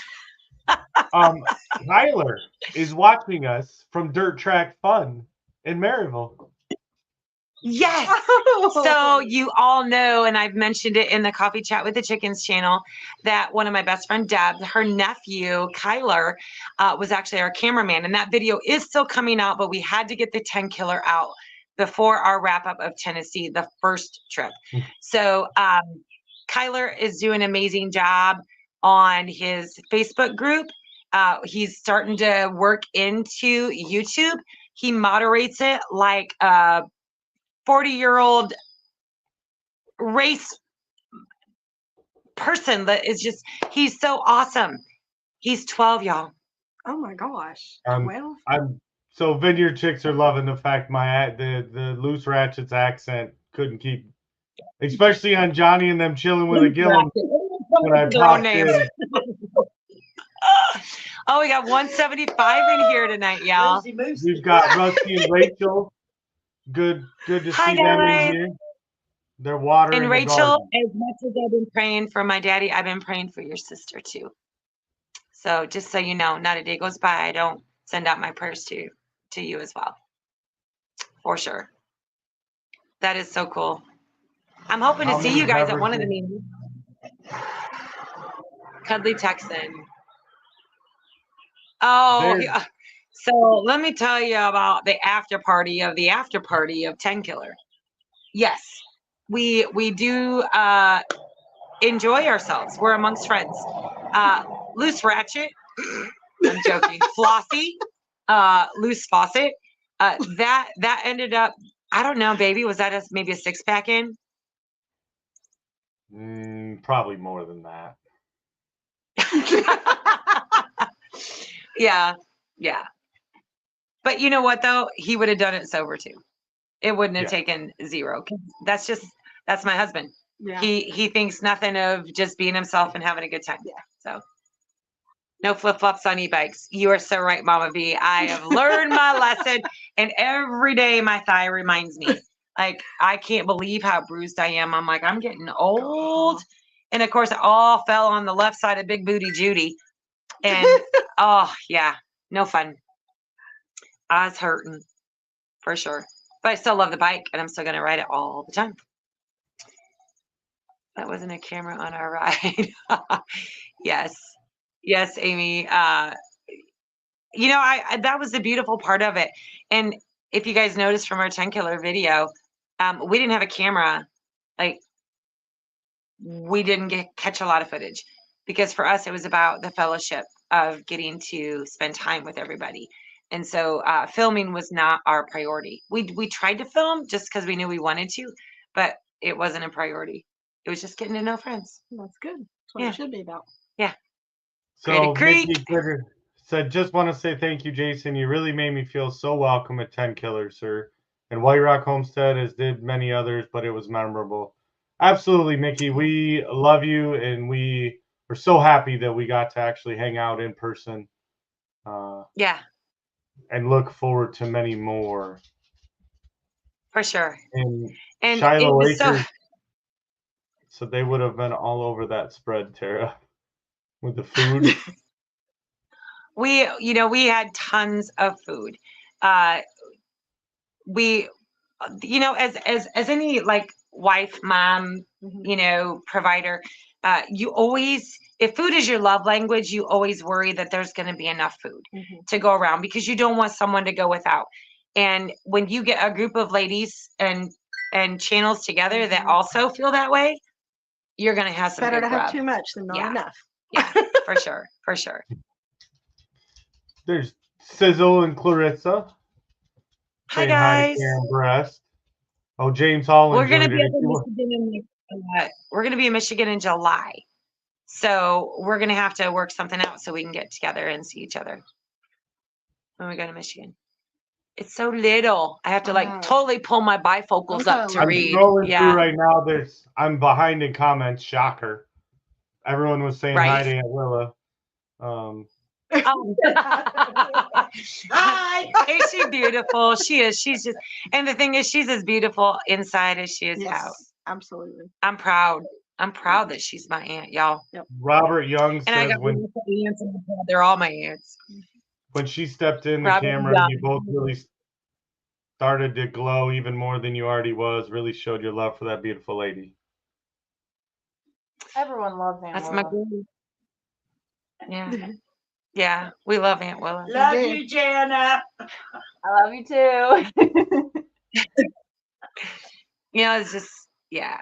Speaker 2: Tyler is watching us from Dirt Track Fun in Maryville.
Speaker 1: Yes. So you all know, and I've mentioned it in the Coffee Chat with the Chickens channel, that one of my best friend Deb, her nephew Kyler, was actually our cameraman, and that video is still coming out. But we had to get the 10 killer out before our wrap up of Tennessee, the first trip. So Kyler is doing an amazing job on his Facebook group. He's starting to work into YouTube. He moderates it like 40-year-old race person that is just, he's so awesome. He's 12, y'all.
Speaker 3: Oh my gosh.
Speaker 2: Um,
Speaker 3: 12?
Speaker 2: So Vineyard Chicks are loving the fact the Loose Ratchets accent couldn't keep, especially on Johnny and them chilling with a Gillum when I
Speaker 1: Their own
Speaker 2: popped
Speaker 1: names.
Speaker 2: in.
Speaker 1: Oh, we got 175 in here tonight, y'all.
Speaker 2: We've got Rusty and Rachel. Good to
Speaker 1: Hi,
Speaker 2: see them
Speaker 1: guys.
Speaker 2: in here. They're watering
Speaker 1: And
Speaker 2: the
Speaker 1: Rachel,
Speaker 2: garden.
Speaker 1: as much as I've been praying for my daddy, I've been praying for your sister too. So just so you know, not a day goes by I don't send out my prayers to you as well. For sure. That is so cool. I'm hoping to
Speaker 2: How
Speaker 1: see
Speaker 2: many
Speaker 1: you guys at one of the
Speaker 2: beverages?
Speaker 1: meetings. Cuddly Texan. Oh,
Speaker 2: There's-
Speaker 1: yeah. So let me tell you about the after party of 10 Killer. Yes, we do enjoy ourselves. We're amongst friends. Loose Ratchet. I'm joking. Flossie. Loose Faucet. That ended up, I don't know, baby. Was that maybe a 6-pack in?
Speaker 2: Probably more than that.
Speaker 1: Yeah. But you know what though? He would have done it sober too. It wouldn't have taken 0. That's my husband.
Speaker 3: Yeah.
Speaker 1: He thinks nothing of just being himself and having a good time.
Speaker 3: Yeah.
Speaker 1: So no flip-flops on e-bikes. You are so right, Mama V. I have learned my lesson, and every day my thigh reminds me. Like, I can't believe how bruised I am. I'm like, I'm getting old. And of course, it all fell on the left side of Big Booty Judy. And oh yeah, no fun. I was hurting for sure. But I still love the bike, and I'm still gonna ride it all the time. That wasn't a camera on our ride. Yes, Amy. You know, I that was the beautiful part of it. And if you guys noticed from our 10 killer video, we didn't have a camera. Like, we didn't catch a lot of footage because for us it was about the fellowship of getting to spend time with everybody. And so filming was not our priority. We tried to film just because we knew we wanted to, but it wasn't a priority. It was just getting to know friends.
Speaker 3: That's good. That's what it should be about.
Speaker 2: So
Speaker 1: Creek.
Speaker 2: Mickey Critter said, just want to say thank you, Jason. You really made me feel so welcome at 10 Killers, sir. And White Rock Homestead, as did many others, but it was memorable. Absolutely, Mickey. We love you, and we are so happy that we got to actually hang out in person.
Speaker 1: Yeah,
Speaker 2: And look forward to many more.
Speaker 1: for sure.
Speaker 2: And
Speaker 1: And
Speaker 2: Shiloh
Speaker 1: it was
Speaker 2: Acres, so they would have been all over that spread, Tara, with the food.
Speaker 1: we had tons of food. We, as any like wife, mom, provider, you always, if food is your love language, you always worry that there's going to be enough food to go around because you don't want someone to go without. And when you get a group of ladies and channels together that also feel that way, you're going to have some
Speaker 3: Better
Speaker 1: good
Speaker 3: to have
Speaker 1: grub.
Speaker 3: too much than not enough.
Speaker 1: Yeah, for sure. For sure.
Speaker 2: There's Sizzle and Clarissa.
Speaker 1: Hi,
Speaker 2: Saying
Speaker 1: guys.
Speaker 2: Hi to Karen Breast. Oh, James Hall
Speaker 1: We're going to
Speaker 2: enjoyed
Speaker 1: be
Speaker 2: it.
Speaker 1: up in Michigan we're going to be in Michigan in July. So we're going to have to work something out so we can get together and see each other when we go to Michigan. It's so little. I have to like totally pull my bifocals up to
Speaker 2: I'm
Speaker 1: read.
Speaker 2: scrolling through right now. I'm behind in comments. Shocker. Everyone was saying hi to Aunt Willa.
Speaker 1: Oh.
Speaker 4: Hi.
Speaker 1: Ain't she beautiful? She is. She's just, and the thing is, she's as beautiful inside as she is out.
Speaker 3: Absolutely.
Speaker 1: I'm proud. I'm proud that she's my aunt, y'all.
Speaker 3: Yep.
Speaker 2: Robert Young
Speaker 1: And I
Speaker 2: says
Speaker 1: got aunts and they're all my aunts.
Speaker 2: when she stepped in the
Speaker 1: Robert
Speaker 2: camera,
Speaker 1: Young.
Speaker 2: you both really started to glow even more than you already was. Really showed your love for that beautiful lady.
Speaker 5: Everyone loves Aunt
Speaker 1: That's
Speaker 5: Willa.
Speaker 1: my girl. Yeah. Yeah. We love Aunt Willa.
Speaker 4: Love you, Jana.
Speaker 5: I love you too.
Speaker 1: You know, it's just, yeah.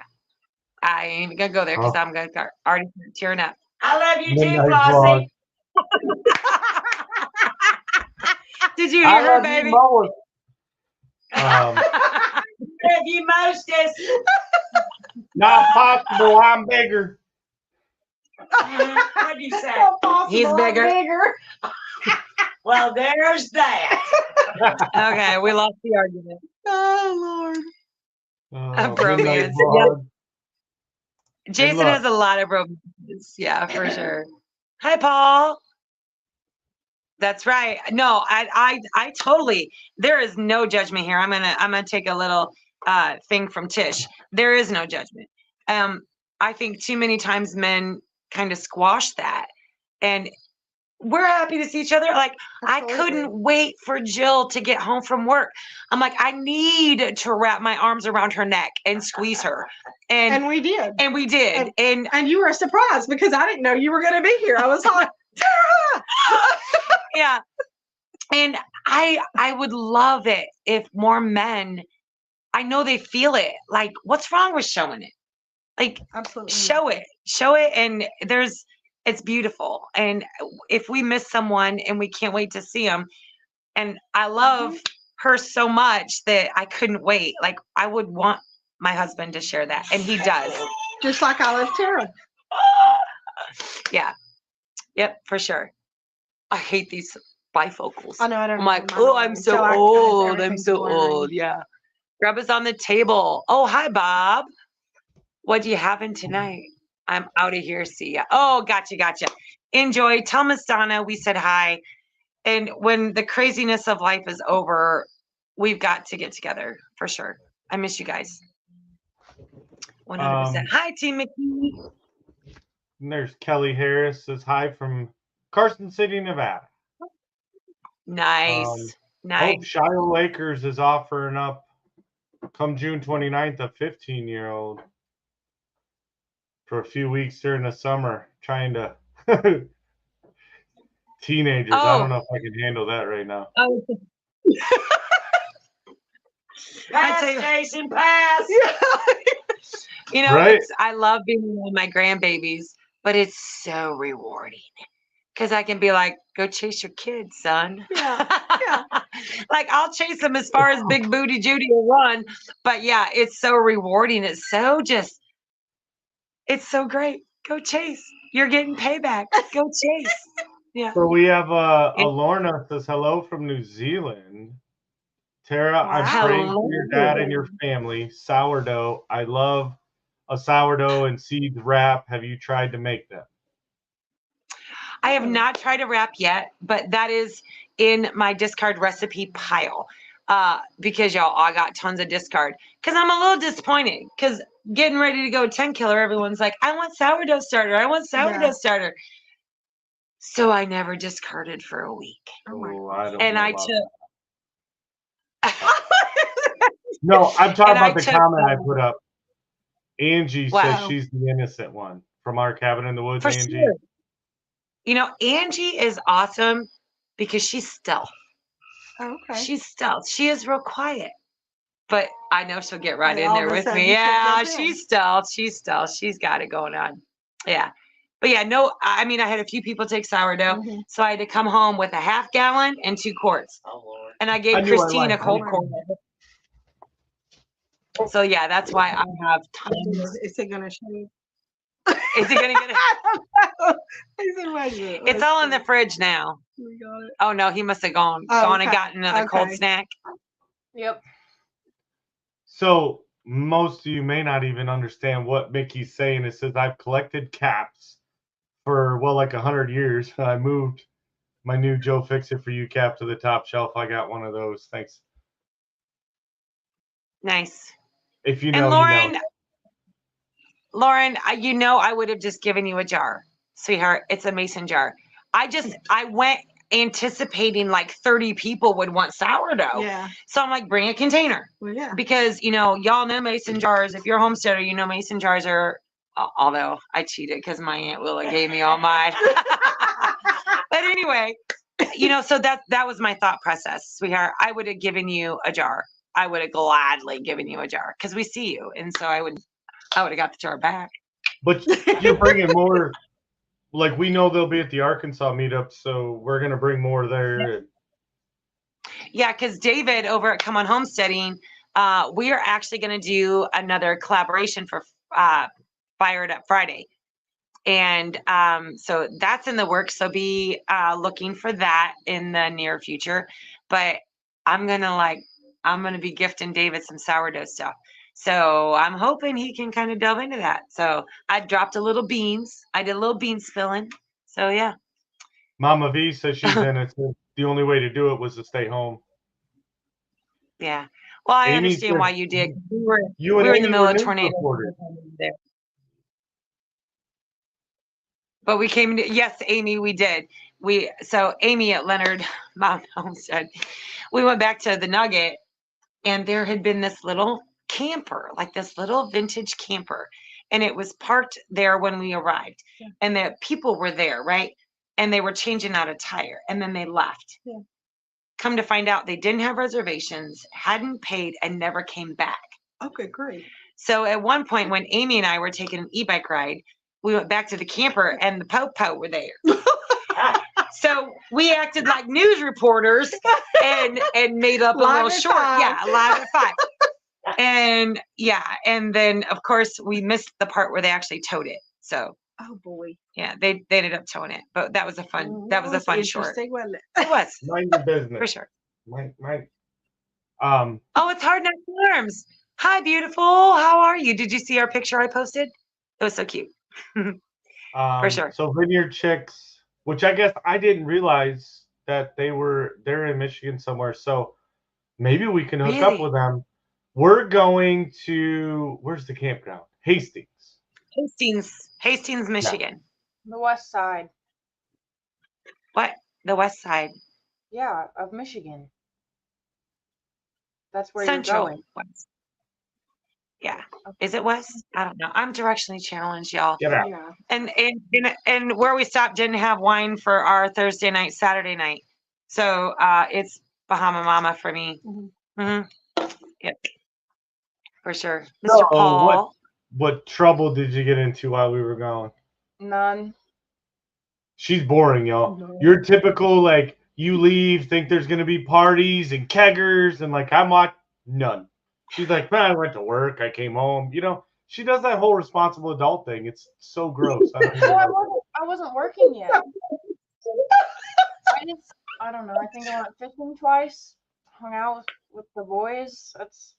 Speaker 1: I ain't even gonna go there because I'm gonna already tearing up.
Speaker 4: I love you too,
Speaker 2: Midnight
Speaker 4: Flossie.
Speaker 1: Did you hear her, baby?
Speaker 4: Love you, mostest.
Speaker 2: Not possible. I'm bigger.
Speaker 4: What do you say?
Speaker 1: He's bigger.
Speaker 4: Well, there's that.
Speaker 1: Okay, we lost the argument.
Speaker 3: Oh, Lord.
Speaker 1: Bromance.
Speaker 2: Vlog.
Speaker 1: Jason has a lot of romances. Yeah, for sure. Hi, Paul. That's right. No, I totally. There is no judgment here. I'm gonna take a little thing from Tish. There is no judgment. I think too many times men kind of squash that, and we're happy to see each other. Like
Speaker 3: Absolutely.
Speaker 1: I couldn't wait for Jill to get home from work. I'm like, I need to wrap my arms around her neck and squeeze her.
Speaker 3: And we did.
Speaker 1: And we did. And
Speaker 3: you were surprised because I didn't know you were going to be here. I was like, Tara!
Speaker 1: Yeah. And I would love it if more men, I know they feel it. Like, what's wrong with showing it? Like,
Speaker 3: absolutely
Speaker 1: show it. And it's beautiful. And if we miss someone and we can't wait to see them, and I love her so much that I couldn't wait. Like, I would want my husband to share that. And he does.
Speaker 3: Just like I love Tara.
Speaker 1: Yeah. Yep, for sure. I hate these bifocals.
Speaker 3: I know. I don't.
Speaker 1: I'm like, oh, I'm so old. I'm so old. Yeah. Grub is on the table. Oh, hi, Bob. What do you having tonight? I'm out of here. See ya. Oh, gotcha. Enjoy. Tell Miss Donna we said hi. And when the craziness of life is over, we've got to get together for sure. I miss you guys. 100%. Hi, Team Mickey.
Speaker 2: And there's Kelly Harris says hi from Carson City, Nevada.
Speaker 1: Nice.
Speaker 2: Hope Shiloh Lakers is offering up come June 29th a 15-year-old for a few weeks during the summer, trying to teenagers. I don't know if I can handle that right now.
Speaker 4: Pass, Jason, pass.
Speaker 1: You know,
Speaker 2: Right?
Speaker 1: I love being with my grandbabies, but it's so rewarding because I can be like, go chase your kids, son.
Speaker 3: Yeah.
Speaker 1: Like I'll chase them as far as Big Booty Judy will run. But yeah, it's so rewarding. It's so great. Go chase. You're getting payback. Go chase. Yeah.
Speaker 2: So we have Alorna says hello from New Zealand. Tara, I'm praying for your dad and your family. Sourdough. I love a sourdough and seeds wrap. Have you tried to make them?
Speaker 1: I have not tried a wrap yet, but that is in my discard recipe pile. Because y'all, I got tons of discard. Because I'm a little disappointed. Because getting ready to go 10 killer, everyone's like, I want sourdough starter. I want sourdough starter. So I never discarded for a week. I took.
Speaker 2: No, I'm talking about the comment I put up. Angie says she's the innocent one. from our cabin in the woods,
Speaker 1: For
Speaker 2: Angie.
Speaker 1: sure. You know, Angie is awesome because she's stealth.
Speaker 3: Oh, okay.
Speaker 1: She's stealth. She is real quiet. But I know she'll get right
Speaker 3: And
Speaker 1: in
Speaker 3: all
Speaker 1: there
Speaker 3: of a
Speaker 1: with
Speaker 3: sudden
Speaker 1: me.
Speaker 3: she'll
Speaker 1: Yeah,
Speaker 3: jump in.
Speaker 1: she's stealth. She's stealth. She's got it going on. Yeah. But yeah, no, I mean, I had a few people take sourdough.
Speaker 3: Mhm.
Speaker 1: So I had to come home with a half gallon and 2 quarts.
Speaker 4: Oh, Lord.
Speaker 1: And I
Speaker 2: I
Speaker 1: gave
Speaker 2: knew I
Speaker 1: Christine a
Speaker 2: liked
Speaker 1: cold
Speaker 3: it.
Speaker 1: quart. So yeah, that's why I have tons.
Speaker 3: Is it gonna shave?
Speaker 1: Is it going to get it? It's all in the fridge now.
Speaker 3: We got it.
Speaker 1: Oh no, he must have gone
Speaker 3: Oh,
Speaker 1: and
Speaker 3: okay.
Speaker 1: gotten another cold
Speaker 3: Okay.
Speaker 1: snack.
Speaker 5: Yep.
Speaker 2: So most of you may not even understand what Mickey's saying. It says I've collected caps for like 100 years. I moved my new Joe Fix It For You cap to the top shelf. I got one of those. Thanks.
Speaker 1: Nice.
Speaker 2: If you
Speaker 1: And
Speaker 2: know,
Speaker 1: Lauren,
Speaker 2: you know.
Speaker 1: Lauren, you know, I would have just given you a jar, sweetheart. It's a mason jar. I went anticipating like 30 people would want sourdough.
Speaker 3: Yeah.
Speaker 1: So I'm like, bring a container.
Speaker 3: Well, yeah.
Speaker 1: Because, you know, y'all know mason jars. If you're a homesteader, you know mason jars are, although I cheated because my Aunt Willa gave me all mine. But anyway, you know, so that was my thought process, sweetheart. I would have given you a jar. I would have gladly given you a jar because we see you. And so I would have got the jar back.
Speaker 2: But you're bringing more. Like, we know they'll be at the Arkansas meetup, so we're going to bring more there.
Speaker 1: Yeah, because David over at Come On Homesteading, we are actually going to do another collaboration for Fired Up Friday. And so that's in the works. So be looking for that in the near future. But I'm going to be gifting David some sourdough stuff. So I'm hoping he can kind of delve into that. So I dropped a little beans. I did a little bean spilling. So yeah.
Speaker 2: Mama V says she's in it. So the only way to do it was to stay home.
Speaker 1: Yeah. Well, I
Speaker 2: Amy
Speaker 1: understand
Speaker 2: said-
Speaker 1: why you did. We were
Speaker 2: You and
Speaker 1: in the
Speaker 2: Amy
Speaker 1: middle
Speaker 2: were
Speaker 1: of
Speaker 2: news
Speaker 1: tornado.
Speaker 2: reporters.
Speaker 1: But we came to, yes, Amy, we did. So Amy at Leonard Mountain Homestead, we went back to the Nugget and there had been this little camper, like this little vintage camper. And it was parked there when we arrived.
Speaker 3: Yeah.
Speaker 1: And the people were there, right? And they were changing out a tire and then they left.
Speaker 3: Yeah.
Speaker 1: Come to find out they didn't have reservations, hadn't paid, and never came back.
Speaker 3: Okay, great.
Speaker 1: So at one point when Amy and I were taking an e-bike ride, we went back to the camper and the po-po were there. So we acted like news reporters and made up a
Speaker 3: Live
Speaker 1: little
Speaker 3: at
Speaker 1: short.
Speaker 3: 5.
Speaker 1: Yeah, live at 5. And yeah, and then of course we missed the part where they actually towed it. So
Speaker 3: Oh boy.
Speaker 1: yeah, they ended up towing it. But that was a fun short.
Speaker 3: Wasn't it?
Speaker 1: It was
Speaker 2: Mind your business.
Speaker 1: for sure.
Speaker 2: Mind.
Speaker 1: Oh, it's Hard Knock Farms. Hi, beautiful. How are you? Did you see our picture I posted? It was so cute. For sure.
Speaker 2: So Vineyard Chicks, which I guess I didn't realize that they're in Michigan somewhere. So maybe we can hook up
Speaker 1: Really?
Speaker 2: with them. We're going to, where's the campground? Hastings.
Speaker 1: Hastings, Michigan.
Speaker 5: The west side.
Speaker 1: What? The west side.
Speaker 5: Yeah, of Michigan. That's where
Speaker 1: Central
Speaker 5: you're going.
Speaker 1: West. Yeah. Is it west? I don't know. I'm directionally challenged, y'all.
Speaker 2: Get out.
Speaker 3: Yeah.
Speaker 1: And where we stopped didn't have wine for our Thursday night, Saturday night. So it's Bahama Mama for me. Mm-hmm. Yep. For sure. Mr.
Speaker 2: So
Speaker 1: Paul.
Speaker 2: what trouble did you get into while we were gone?
Speaker 5: None.
Speaker 2: She's boring, y'all.
Speaker 3: No.
Speaker 2: You're typical, like, you leave, think there's going to be parties and keggers, and like, I'm like, none. She's like, man, I went to work, I came home. You know, she does that whole responsible adult thing. It's so gross.
Speaker 5: I wasn't working yet. I don't know. I think I went fishing twice. Hung out with the boys. That's.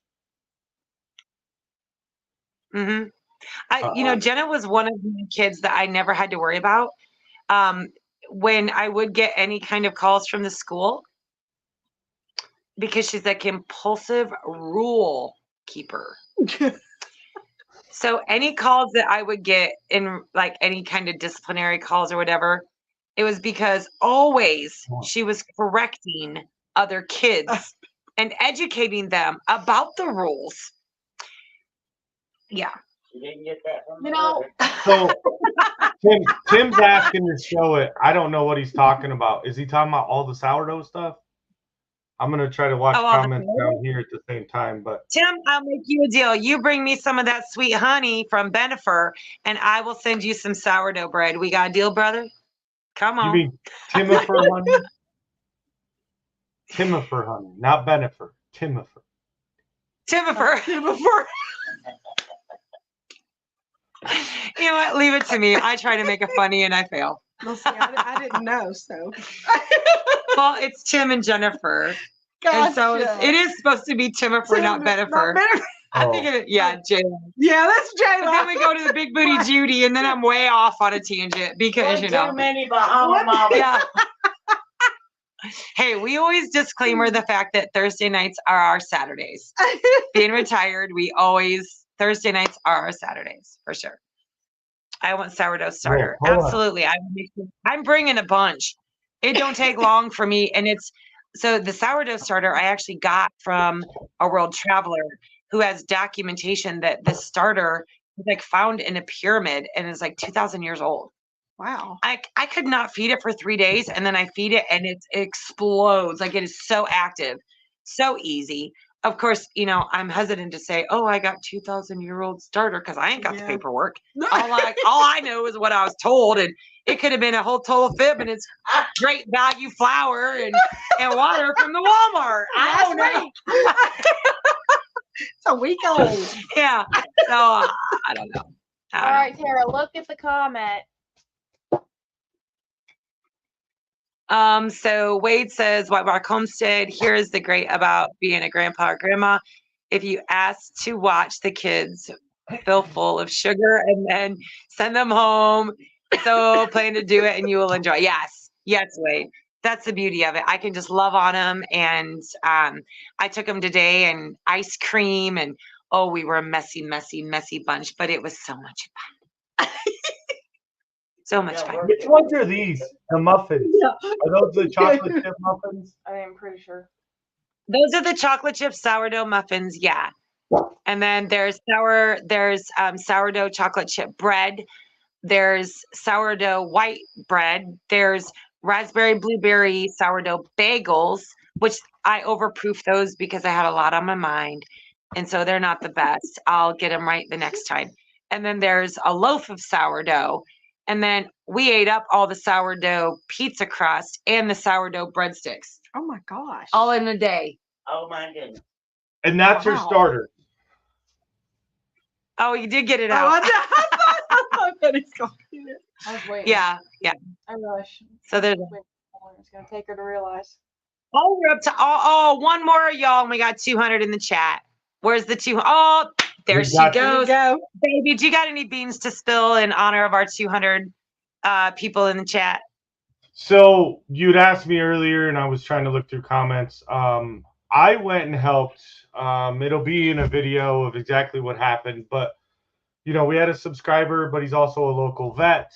Speaker 1: Mm-hmm. Jenna was one of the kids that I never had to worry about. When I would get any kind of calls from the school, because she's a compulsive rule keeper. So any calls that I would get in like any kind of disciplinary calls or whatever, it was because always she was correcting other kids and educating them about the rules. Yeah.
Speaker 4: You didn't get that from
Speaker 5: You
Speaker 4: the
Speaker 5: know,
Speaker 4: burger.
Speaker 2: So Tim's asking to show it. I don't know what he's talking about. Is he talking about all the sourdough stuff? I'm gonna try to watch
Speaker 1: Oh, all the
Speaker 2: comments down here at the same time, but
Speaker 1: Tim, I'll make you a deal. You bring me some of that sweet honey from Benifer, and I will send you some sourdough bread. We got a deal, brother? Come
Speaker 2: you
Speaker 1: on.
Speaker 2: mean Timifer honey? Timifer honey, not Benifer. Timifer.
Speaker 1: Timifer. You know what? Leave it to me. I try to make it funny and I fail.
Speaker 3: Well, see, I didn't know, so.
Speaker 1: Well, it's Tim and Jennifer. And so it is supposed to be Timifer, not Benifer. I think it, yeah, Jayla.
Speaker 3: Yeah, that's
Speaker 1: But then
Speaker 3: Jayla.
Speaker 1: we go to the Big Booty Judy, and then I'm way off on a tangent because,
Speaker 4: One
Speaker 1: you know.
Speaker 4: too many Bahama Mama.
Speaker 1: Yeah. Hey, we always disclaimer the fact that Thursday nights are our Saturdays. Being retired, Thursday nights are our Saturdays, for sure. I want sourdough starter.
Speaker 2: hold on.
Speaker 1: Absolutely. I'm bringing a bunch. It don't take long for me. And so the sourdough starter I actually got from a world traveler who has documentation that the starter was like found in a pyramid and is like 2,000 years old.
Speaker 3: Wow.
Speaker 1: I could not feed it for 3 days, and then I feed it and it explodes. Like, it is so active, so easy. Of course, you know, I'm hesitant to say, oh, I got 2,000-year-old starter, because I ain't got the paperwork. All I know is what I was told, and it could have been a whole total fib, and it's great value flour and water from the Walmart. I don't know.
Speaker 3: It's a week old.
Speaker 1: Yeah. So I don't know.
Speaker 5: all right, Tara, look at the comment.
Speaker 1: So Wade says, White Rock Homestead, here's the great about being a grandpa or grandma. If you ask to watch the kids fill full of sugar and then send them home, so plan to do it and you will enjoy. Yes, Wade. That's the beauty of it. I can just love on them. And I took them today and ice cream, and we were a messy bunch, but it was so much fun. So much fun.
Speaker 2: Which ones are these? The muffins.
Speaker 3: Yeah.
Speaker 2: Are those the chocolate chip muffins?
Speaker 5: I am pretty sure.
Speaker 1: Those are the chocolate chip sourdough muffins, yeah. And then there's sourdough chocolate chip bread. There's sourdough white bread. There's raspberry blueberry sourdough bagels, which I overproof those because I had a lot on my mind. And so they're not the best. I'll get them right the next time. And then there's a loaf of sourdough. And then we ate up all the sourdough pizza crust and the sourdough breadsticks.
Speaker 3: Oh my gosh.
Speaker 1: All in a day.
Speaker 4: Oh my goodness.
Speaker 2: And that's your
Speaker 3: Wow.
Speaker 2: starter.
Speaker 1: Oh, you did get it
Speaker 3: Oh,
Speaker 1: out.
Speaker 3: I bet it's going to be it.
Speaker 5: I was waiting.
Speaker 1: Yeah.
Speaker 5: I rush.
Speaker 1: So there's
Speaker 5: It's gonna take her to realize.
Speaker 1: we're up to one more, y'all, and we got 200 in the chat. Where's the 200? Oh, there
Speaker 2: We
Speaker 1: she
Speaker 2: got-
Speaker 1: goes.
Speaker 3: Go.
Speaker 1: Baby, do you got any beans to spill in honor of our 200 people in the chat?
Speaker 2: So you'd asked me earlier, and I was trying to look through comments. I went and helped. It'll be in a video of exactly what happened. But, you know, we had a subscriber, but he's also a local vet.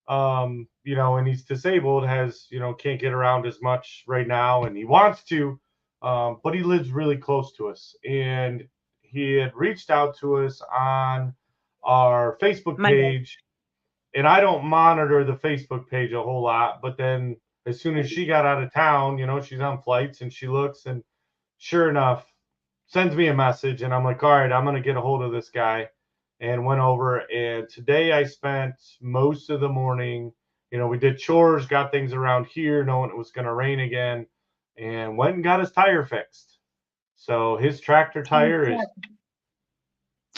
Speaker 2: You know, and he's disabled, can't get around as much right now, and he wants to, but he lives really close to us. And he had reached out to us on our Facebook page. And I don't monitor the Facebook page a whole lot, but then as soon as she got out of town, you know, she's on flights and she looks, and sure enough, sends me a message, and I'm like, all right, I'm going to get a hold of this guy, and went over. And today I spent most of the morning, you know, we did chores, got things around here, knowing it was going to rain again, and went and got his tire fixed. So his tractor tire is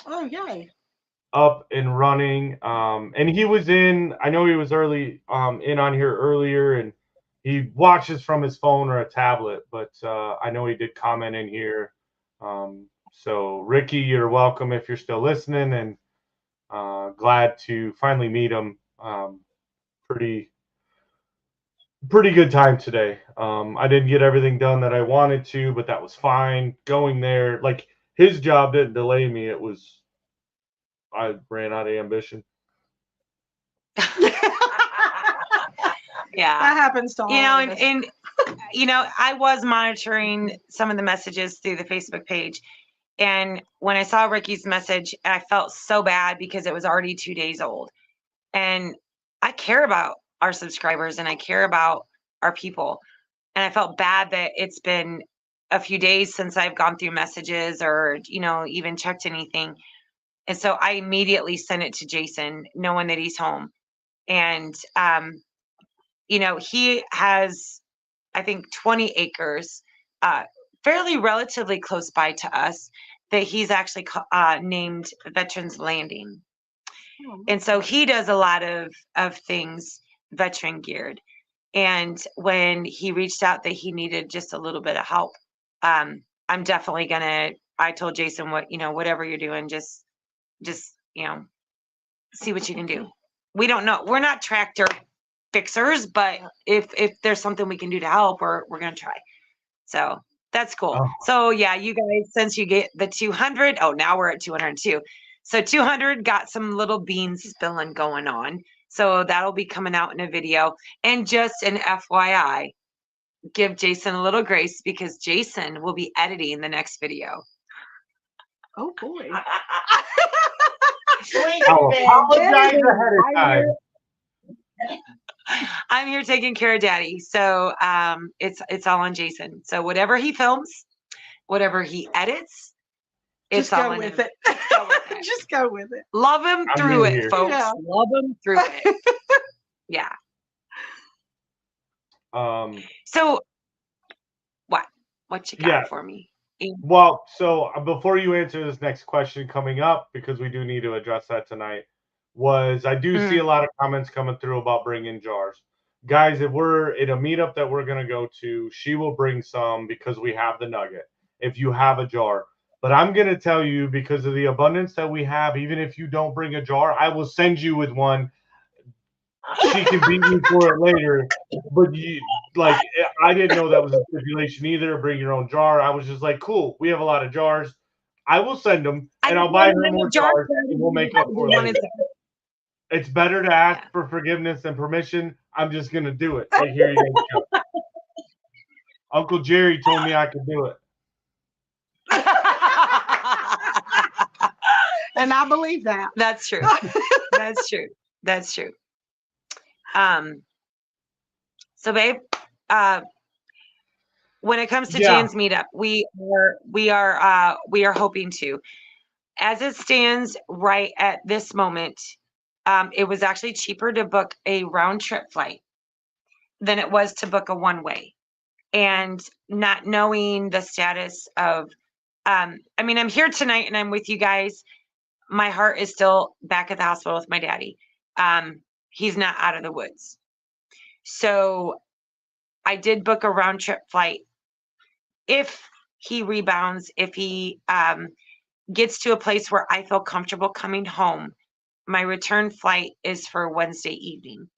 Speaker 3: Oh, yay.
Speaker 2: up and running. And he was I know he was in on here earlier, and he watches from his phone or a tablet, but I know he did comment in here. So Ricky, you're welcome if you're still listening, and glad to finally meet him. Pretty good time today. I didn't get everything done that I wanted to, but that was fine. Going there, like, his job didn't delay me. I ran out of ambition.
Speaker 1: Yeah.
Speaker 3: That happens to all
Speaker 1: You know,
Speaker 3: of us.
Speaker 1: and you know, I was monitoring some of the messages through the Facebook page, And when I saw Ricky's message, I felt so bad because it was already 2 days old. And I care about our subscribers and I care about our people. And I felt bad that it's been a few days since I've gone through messages or, even checked anything. And so I immediately sent it to Jason, knowing that he's home. And, he has, I think, 20 acres, fairly relatively close by to us, that he's actually named Veterans Landing. And so he does a lot of things veteran geared. And when he reached out that he needed just a little bit of help, I'm definitely I told Jason, whatever you're doing, just, see what you can do. We don't know. We're not tractor fixers, but if there's something we can do to help, we're going to try. So that's cool.
Speaker 2: Oh.
Speaker 1: So yeah, you guys, since you get the 200, now we're at 202. So 200 got some little bean spilling going on. So that'll be coming out in a video. And just an FYI, give Jason a little grace because Jason will be editing the next video.
Speaker 3: Oh boy.
Speaker 2: I'll apologize ahead of time.
Speaker 1: I'm here taking care of Daddy. So it's all on Jason. So whatever he films, whatever he edits, it's
Speaker 3: Just
Speaker 1: all
Speaker 3: go
Speaker 1: on
Speaker 3: with
Speaker 1: him.
Speaker 3: it. Just go with it.
Speaker 1: Love him
Speaker 2: I'm
Speaker 1: through
Speaker 2: in
Speaker 1: it,
Speaker 2: here.
Speaker 1: folks.
Speaker 3: Yeah.
Speaker 1: Love him through it. Yeah. So what you got for me?
Speaker 2: Well, so before you answer this next question coming up, because we do need to address that tonight, I do see a lot of comments coming through about bringing jars. Guys, if we're in a meetup that we're going to go to, she will bring some because we have the nugget, if you have a jar. But I'm going to tell you, because of the abundance that we have, even if you don't bring a jar, I will send you with one. She can beat me for it later. But I didn't know that was a stipulation either. Bring your own jar. I was just like, cool. We have a lot of jars. I will send them, and I'll buy her more jars, and we'll make up for it. It's better to ask for forgiveness and permission. I'm just gonna do it. Like, here you go. Uncle Jerry told me I could do it.
Speaker 3: And I believe that.
Speaker 1: That's true. That's true. That's true. So babe, when it comes to Jan's meetup, we are hoping to. As it stands right at this moment, it was actually cheaper to book a round trip flight than it was to book a one-way. And not knowing the status of, I'm here tonight and I'm with you guys. My heart is still back at the hospital with my daddy. He's not out of the woods. So I did book a round trip flight. If he rebounds, if he gets to a place where I feel comfortable coming home, my return flight is for Wednesday evening,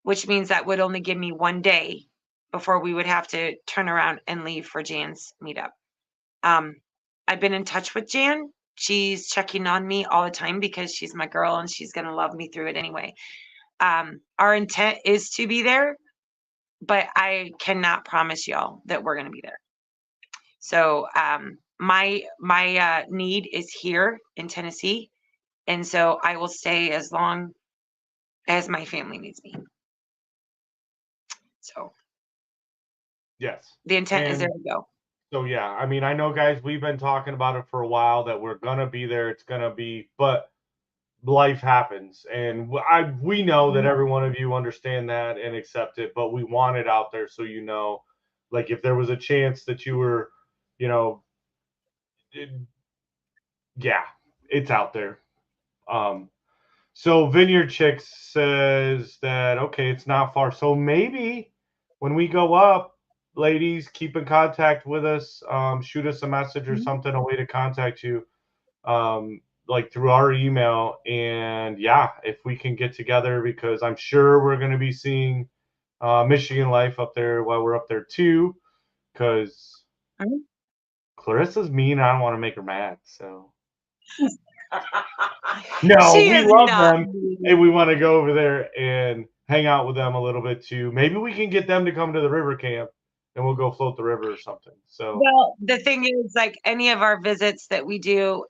Speaker 1: which means that would only give me 1 day before we would have to turn around and leave for Jan's meetup. I've been in touch with Jan. She's checking on me all the time because she's my girl and she's going to love me through it anyway. Our intent is to be there, but I cannot promise y'all that we're going to be there. So my need is here in Tennessee. And so I will stay as long as my family needs me. So
Speaker 2: yes,
Speaker 1: the intent is there to go.
Speaker 2: So yeah, I know, guys, we've been talking about it for a while that we're gonna be there. It's gonna be, but life happens, and we know that every one of you understand that and accept it. But we want it out there so like if there was a chance that you were, it's out there. So Vineyard Chicks says that, okay, it's not far. So maybe when we go up, ladies, keep in contact with us. Shoot us a message or something, a way to contact you, like through our email. And yeah, if we can get together, because I'm sure we're going to be seeing Michigan life up there while we're up there too, because Clarissa's mean. I don't want to make her mad. So. No, we love them, and we want to go over there and hang out with them a little bit too. Maybe we can get them to come to the river camp and we'll go float the river or something. So
Speaker 1: Well, the thing is, like any of our visits that we do,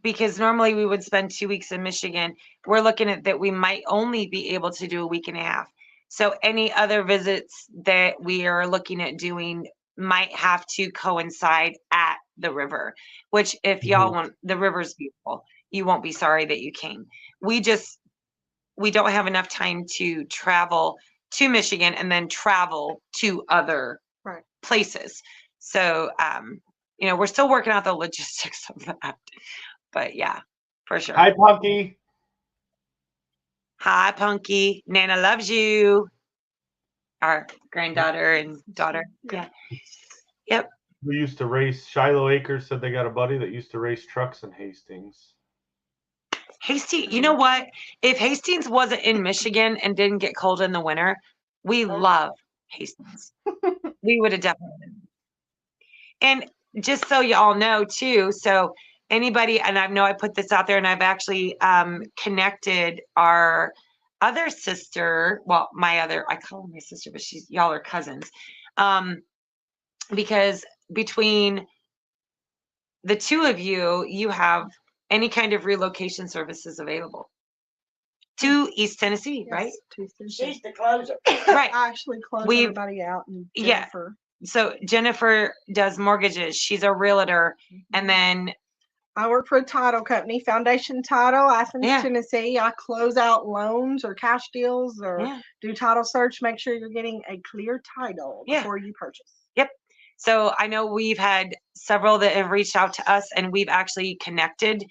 Speaker 1: because normally we would spend 2 weeks in Michigan, we're looking at that we might only be able to do a week and a half. So any other visits that we are looking at doing might have to coincide at the river, which if y'all want, the river's beautiful. You won't be sorry that you came. We don't have enough time to travel to Michigan and then travel to other places. So, we're still working out the logistics of that. But yeah, for sure.
Speaker 2: hi, Punky.
Speaker 1: Hi, Punky. Nana loves you. Our granddaughter and daughter. Yeah. Yep.
Speaker 2: We used to race. Shiloh Acres said they got a buddy that used to race trucks in Hastings.
Speaker 1: Hastings, you know what? If Hastings wasn't in Michigan and didn't get cold in the winter, we love Hastings. We would have definitely. And just so you all know too, so anybody, and I know I put this out there and I've actually connected our other sister, well, I call her my sister, but y'all are cousins. Because between the two of you, you have any kind of relocation services available to East Tennessee, right?
Speaker 3: To East Tennessee.
Speaker 4: She's the closer.
Speaker 1: Right.
Speaker 3: I actually close everybody out. And Jennifer.
Speaker 1: So Jennifer does mortgages. She's a realtor. And then
Speaker 3: I work for a title company, Foundation Title, Athens,
Speaker 1: Yeah.
Speaker 3: Tennessee. I close out loans or cash deals or do title search. Make sure you're getting a clear title before you purchase.
Speaker 1: Yep. So I know we've had several that have reached out to us, and we've actually connected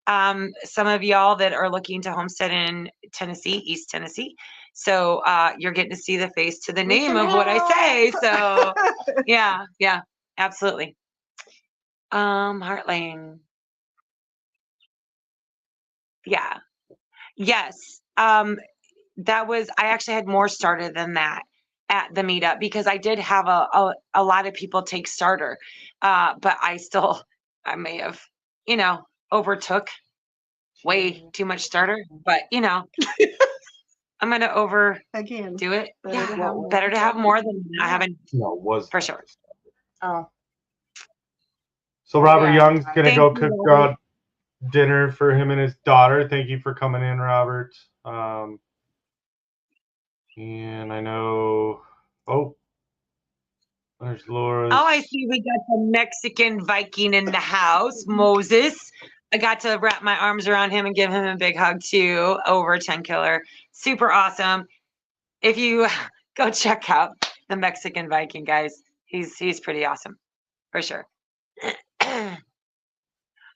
Speaker 1: some of y'all that are looking to homestead in Tennessee, East Tennessee. So you're getting to see the face to the name of what I say. So yeah, absolutely. Heartland. Yeah. Yes. That was, I actually had more starter than that at the meetup because I did have a lot of people take starter. But I may have, overtook way too much starter, but I'm going to do it. Better to have more than not having.
Speaker 2: No, it was
Speaker 1: for sure.
Speaker 5: Oh.
Speaker 2: So Robert Young's going to go cook
Speaker 1: Robert.
Speaker 2: dinner for him and his daughter. Thank you for coming in, Robert. And I know, there's Laura.
Speaker 1: Oh, I see. We got the Mexican Viking in the house, Moses. I got to wrap my arms around him and give him a big hug too. Over 10 killer. Super awesome. If you go check out the Mexican Viking, guys, he's pretty awesome for sure.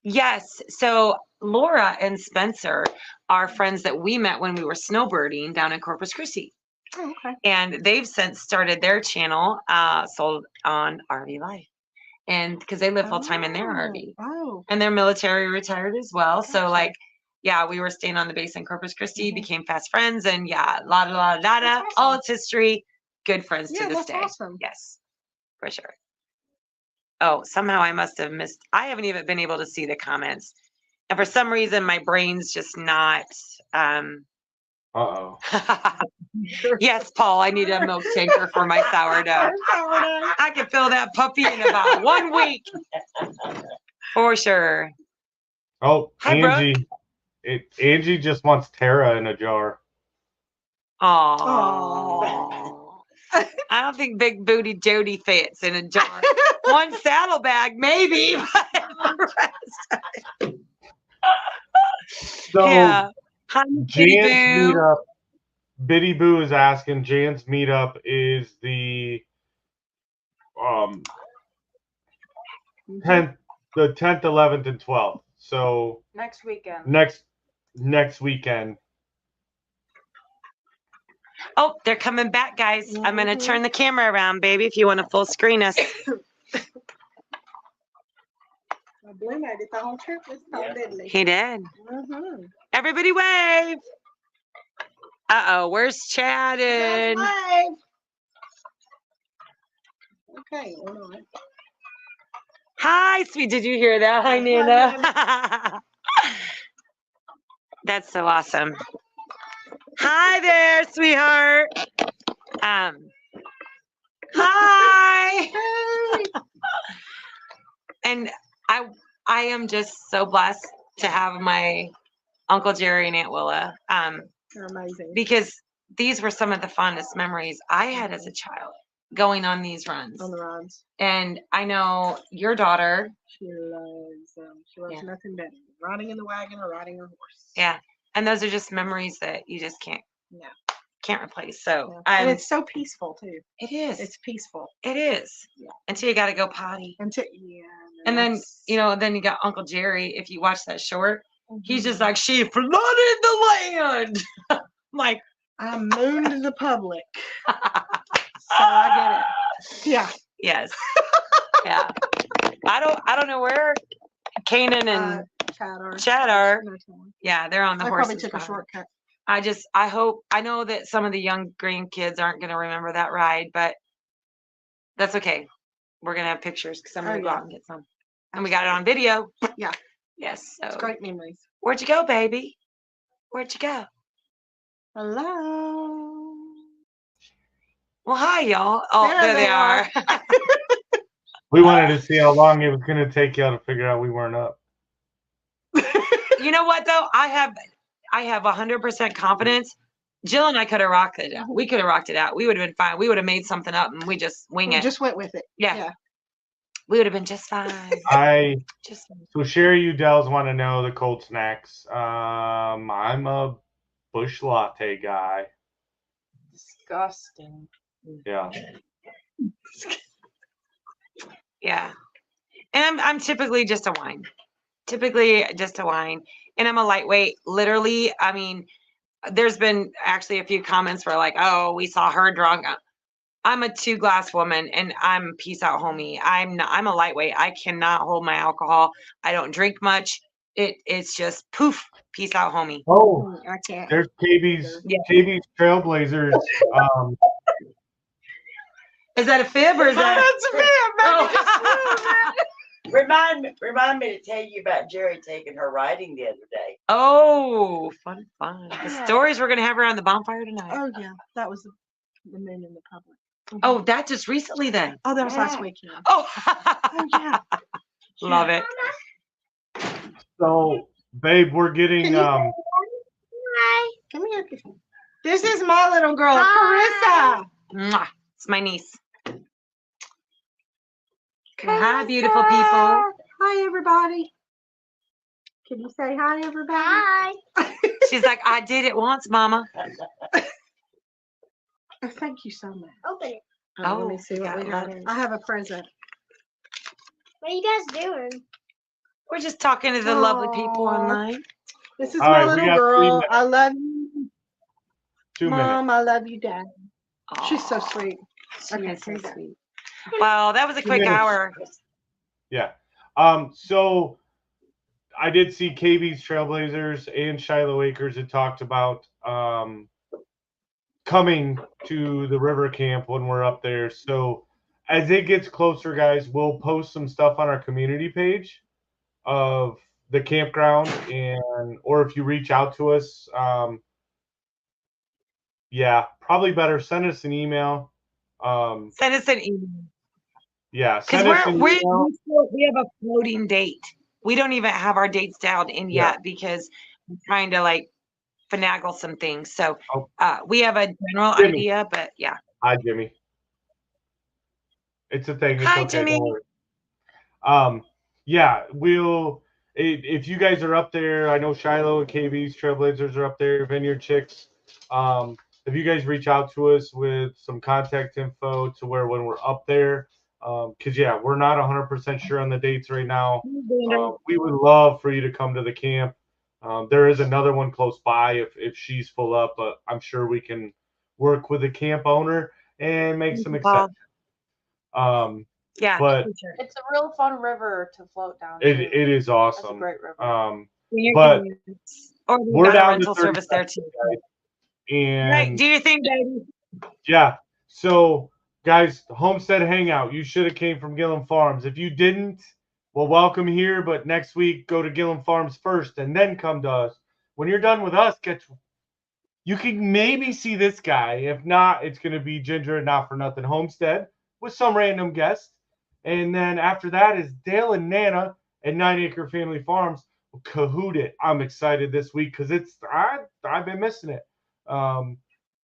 Speaker 1: Yes. So Laura and Spencer are friends that we met when we were snowbirding down in Corpus Christi.
Speaker 3: Oh, okay.
Speaker 1: And they've since started their channel, sold on RV Life. And because they live full time in their RV.
Speaker 3: Oh.
Speaker 1: And they're military retired as well. Gotcha. So we were staying on the base in Corpus Christi, became fast friends, and awesome. All its history, good friends to this day.
Speaker 3: Awesome.
Speaker 1: Yes, for sure. Oh, somehow I must have missed. I haven't even been able to see the comments. And for some reason, my brain's just not. Yes, Paul, I need a milk tanker for my sourdough. I can fill that puppy in about 1 week. For sure.
Speaker 2: Oh,
Speaker 1: Hi,
Speaker 2: Angie. Angie just wants Tara in a jar.
Speaker 1: Oh. I don't think Big Booty Jody fits in a jar. One saddlebag, maybe.
Speaker 2: So,
Speaker 1: yeah.
Speaker 2: Jan's meetup. Biddy Boo is asking. Jan's meetup is the 10th, 11th, and 12th. So
Speaker 5: next weekend.
Speaker 2: Next weekend.
Speaker 1: Oh, they're coming back, guys. I'm going to turn the camera around, baby, if you want to full screen us.
Speaker 3: Blue made it the whole trip this time, didn't he?
Speaker 1: He did. Everybody wave. Uh-oh, where's Chad?
Speaker 3: Wave. Okay, hold on.
Speaker 1: Hi, sweet. Did you hear that? Hi, Nana. That's so awesome. Hi there, sweetheart. Hi, Hi. And I am just so blessed to have my Uncle Jerry and Aunt Willa.
Speaker 3: They're amazing.
Speaker 1: Because these were some of the fondest memories I had as a child going on these runs.
Speaker 3: On the runs.
Speaker 1: And I know your daughter.
Speaker 3: She loves nothing better than riding in the wagon or riding her horse.
Speaker 1: Yeah. And those are just memories that you just can't replace. So
Speaker 3: and it's so peaceful too.
Speaker 1: It is.
Speaker 3: It's peaceful.
Speaker 1: It is.
Speaker 3: Yeah.
Speaker 1: Until you got to go potty.
Speaker 3: And
Speaker 1: then then you got Uncle Jerry. If you watch that short, he's just
Speaker 3: Mhm.
Speaker 1: like, she flooded the land. I'm like,
Speaker 3: I mooned the public. So I get it. Yeah.
Speaker 1: Yes. Yeah. I don't know where Kanan and Chad are. Yeah, they're on the
Speaker 3: I
Speaker 1: horses.
Speaker 3: probably took a shortcut.
Speaker 1: I know that some of the young grandkids aren't going to remember that ride, but that's okay. We're going to have pictures because I'm going to go out and get some. And we got it on video.
Speaker 3: Yeah.
Speaker 1: Yes. So
Speaker 3: It's great memories.
Speaker 1: Where'd you go, baby? Where'd you go?
Speaker 3: Hello.
Speaker 1: Well, hi, y'all. Oh, there they are.
Speaker 2: We wanted to see how long it was going to take y'all to figure out we weren't up.
Speaker 1: You know what, though? I have 100% confidence. Jill and I could have rocked it out. We could have rocked it out. We would have been fine. We would have made something up and we just wing it.
Speaker 3: Just went with it.
Speaker 1: Yeah. We would have been just fine.
Speaker 2: So Sherry, you Dells want to know the cold snacks. I'm a bush latte guy.
Speaker 5: Disgusting.
Speaker 2: Yeah.
Speaker 1: Yeah. And I'm typically just a wine. And I'm a lightweight. Literally, I mean, there's been actually a few comments where like, oh, we saw her drunk. I'm a 2-glass woman and I'm peace out homie. I'm a lightweight. I cannot hold my alcohol. I don't drink much. It's just poof, peace out homie.
Speaker 2: Oh,
Speaker 3: I can't.
Speaker 2: there's KB's Trailblazers.
Speaker 1: Is that a fib or is that?
Speaker 3: That's a fib.
Speaker 4: Remind me to tell you about Jerry taking her riding the other day.
Speaker 1: Oh, fun. The stories we're going to have around the bonfire tonight.
Speaker 3: Oh, yeah. That was the moon in the public.
Speaker 1: Oh, that just recently then.
Speaker 3: Oh, that was last weekend.
Speaker 1: Oh,
Speaker 3: Oh, yeah.
Speaker 1: love it.
Speaker 2: So, babe, we're getting
Speaker 3: Hi. Come here. This is my little girl, Carissa.
Speaker 1: Mwah. It's my niece. Hi, beautiful people.
Speaker 3: Hi, everybody. Can you say hi, everybody? Hi.
Speaker 1: She's like, I did it once, Mama.
Speaker 3: Thank you so much.
Speaker 6: Open it.
Speaker 3: Let me see what we got. I have a present.
Speaker 6: What are you guys doing?
Speaker 1: We're just talking to the lovely people online.
Speaker 3: This is
Speaker 2: All
Speaker 3: my
Speaker 2: right, we
Speaker 3: little
Speaker 2: got 3
Speaker 3: girl.
Speaker 2: minutes.
Speaker 3: I love you.
Speaker 2: 2
Speaker 3: Mom,
Speaker 2: minutes.
Speaker 3: I love you, Dad.
Speaker 1: Aw,
Speaker 3: She's so sweet.
Speaker 1: she
Speaker 3: Okay,
Speaker 1: is so
Speaker 3: here you go.
Speaker 1: sweet. Wow, that was a
Speaker 2: 2
Speaker 1: quick
Speaker 2: minutes.
Speaker 1: hour.
Speaker 2: Yeah. So I did see KB's Trailblazers and Shiloh Acres had talked about coming to the river camp when we're up there. So as it gets closer, guys, we'll post some stuff on our community page of the campground, and or if you reach out to us, probably better send us an email.
Speaker 1: Send us an email.
Speaker 2: Yeah,
Speaker 1: Because
Speaker 2: send us an email.
Speaker 1: we have a floating date. We don't even have our dates dialed in yet because I'm trying to like finagle some things. So we have a general
Speaker 2: Jimmy.
Speaker 1: idea, but yeah.
Speaker 2: Hi, Jimmy. It's a thing. It's
Speaker 1: Hi,
Speaker 2: okay.
Speaker 1: Jimmy.
Speaker 2: Don't worry. We'll. If you guys are up there, I know Shiloh and KB's Trailblazers are up there. Vineyard Chicks. If you guys reach out to us with some contact info to where when we're up there, because we're not 100% sure on the dates right now. We would love for you to come to the camp. There is another one close by if she's full up, but I'm sure we can work with the camp owner and make some exceptions.
Speaker 1: Yeah,
Speaker 2: but
Speaker 5: It's a real fun river to float down.
Speaker 2: it is
Speaker 5: It's a
Speaker 2: awesome.
Speaker 5: great river.
Speaker 2: But
Speaker 1: or
Speaker 2: we're
Speaker 1: got a
Speaker 2: down to
Speaker 1: rental
Speaker 2: 30
Speaker 1: service there too.
Speaker 2: And
Speaker 1: Right, do your thing, baby.
Speaker 2: yeah, so guys, Homestead Hangout. You should have came from Gillum Farms. If you didn't, well, welcome here. But next week, go to Gillum Farms first, and then come to us. When you're done with us, you can maybe see this guy. If not, it's going to be Ginger and Not for Nothing Homestead with some random guest. And then after that is Dale and Nana at 9 Acre Family Farms. Cahoot it. I'm excited this week because I've been missing it.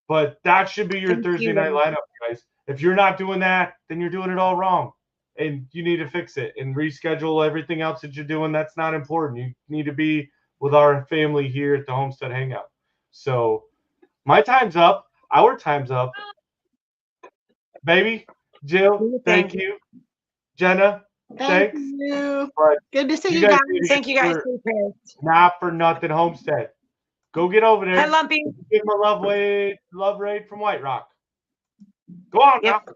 Speaker 2: But that should be your Thursday night lineup, guys. If you're not doing that, then you're doing it all wrong. And you need to fix it and reschedule everything else that you're doing. That's not important. You need to be with our family here at the Homestead Hangout. So my time's up. Our time's up. Baby, Jill, thank you. Jenna,
Speaker 3: Thank
Speaker 2: thanks.
Speaker 3: you.
Speaker 2: But
Speaker 3: Good to see you guys.
Speaker 1: Thank you guys.
Speaker 2: Not for nothing Homestead. Go get over there.
Speaker 1: Hi, Lumpy.
Speaker 2: Give him a love raid from White Rock. Go on
Speaker 1: Yep.
Speaker 2: now.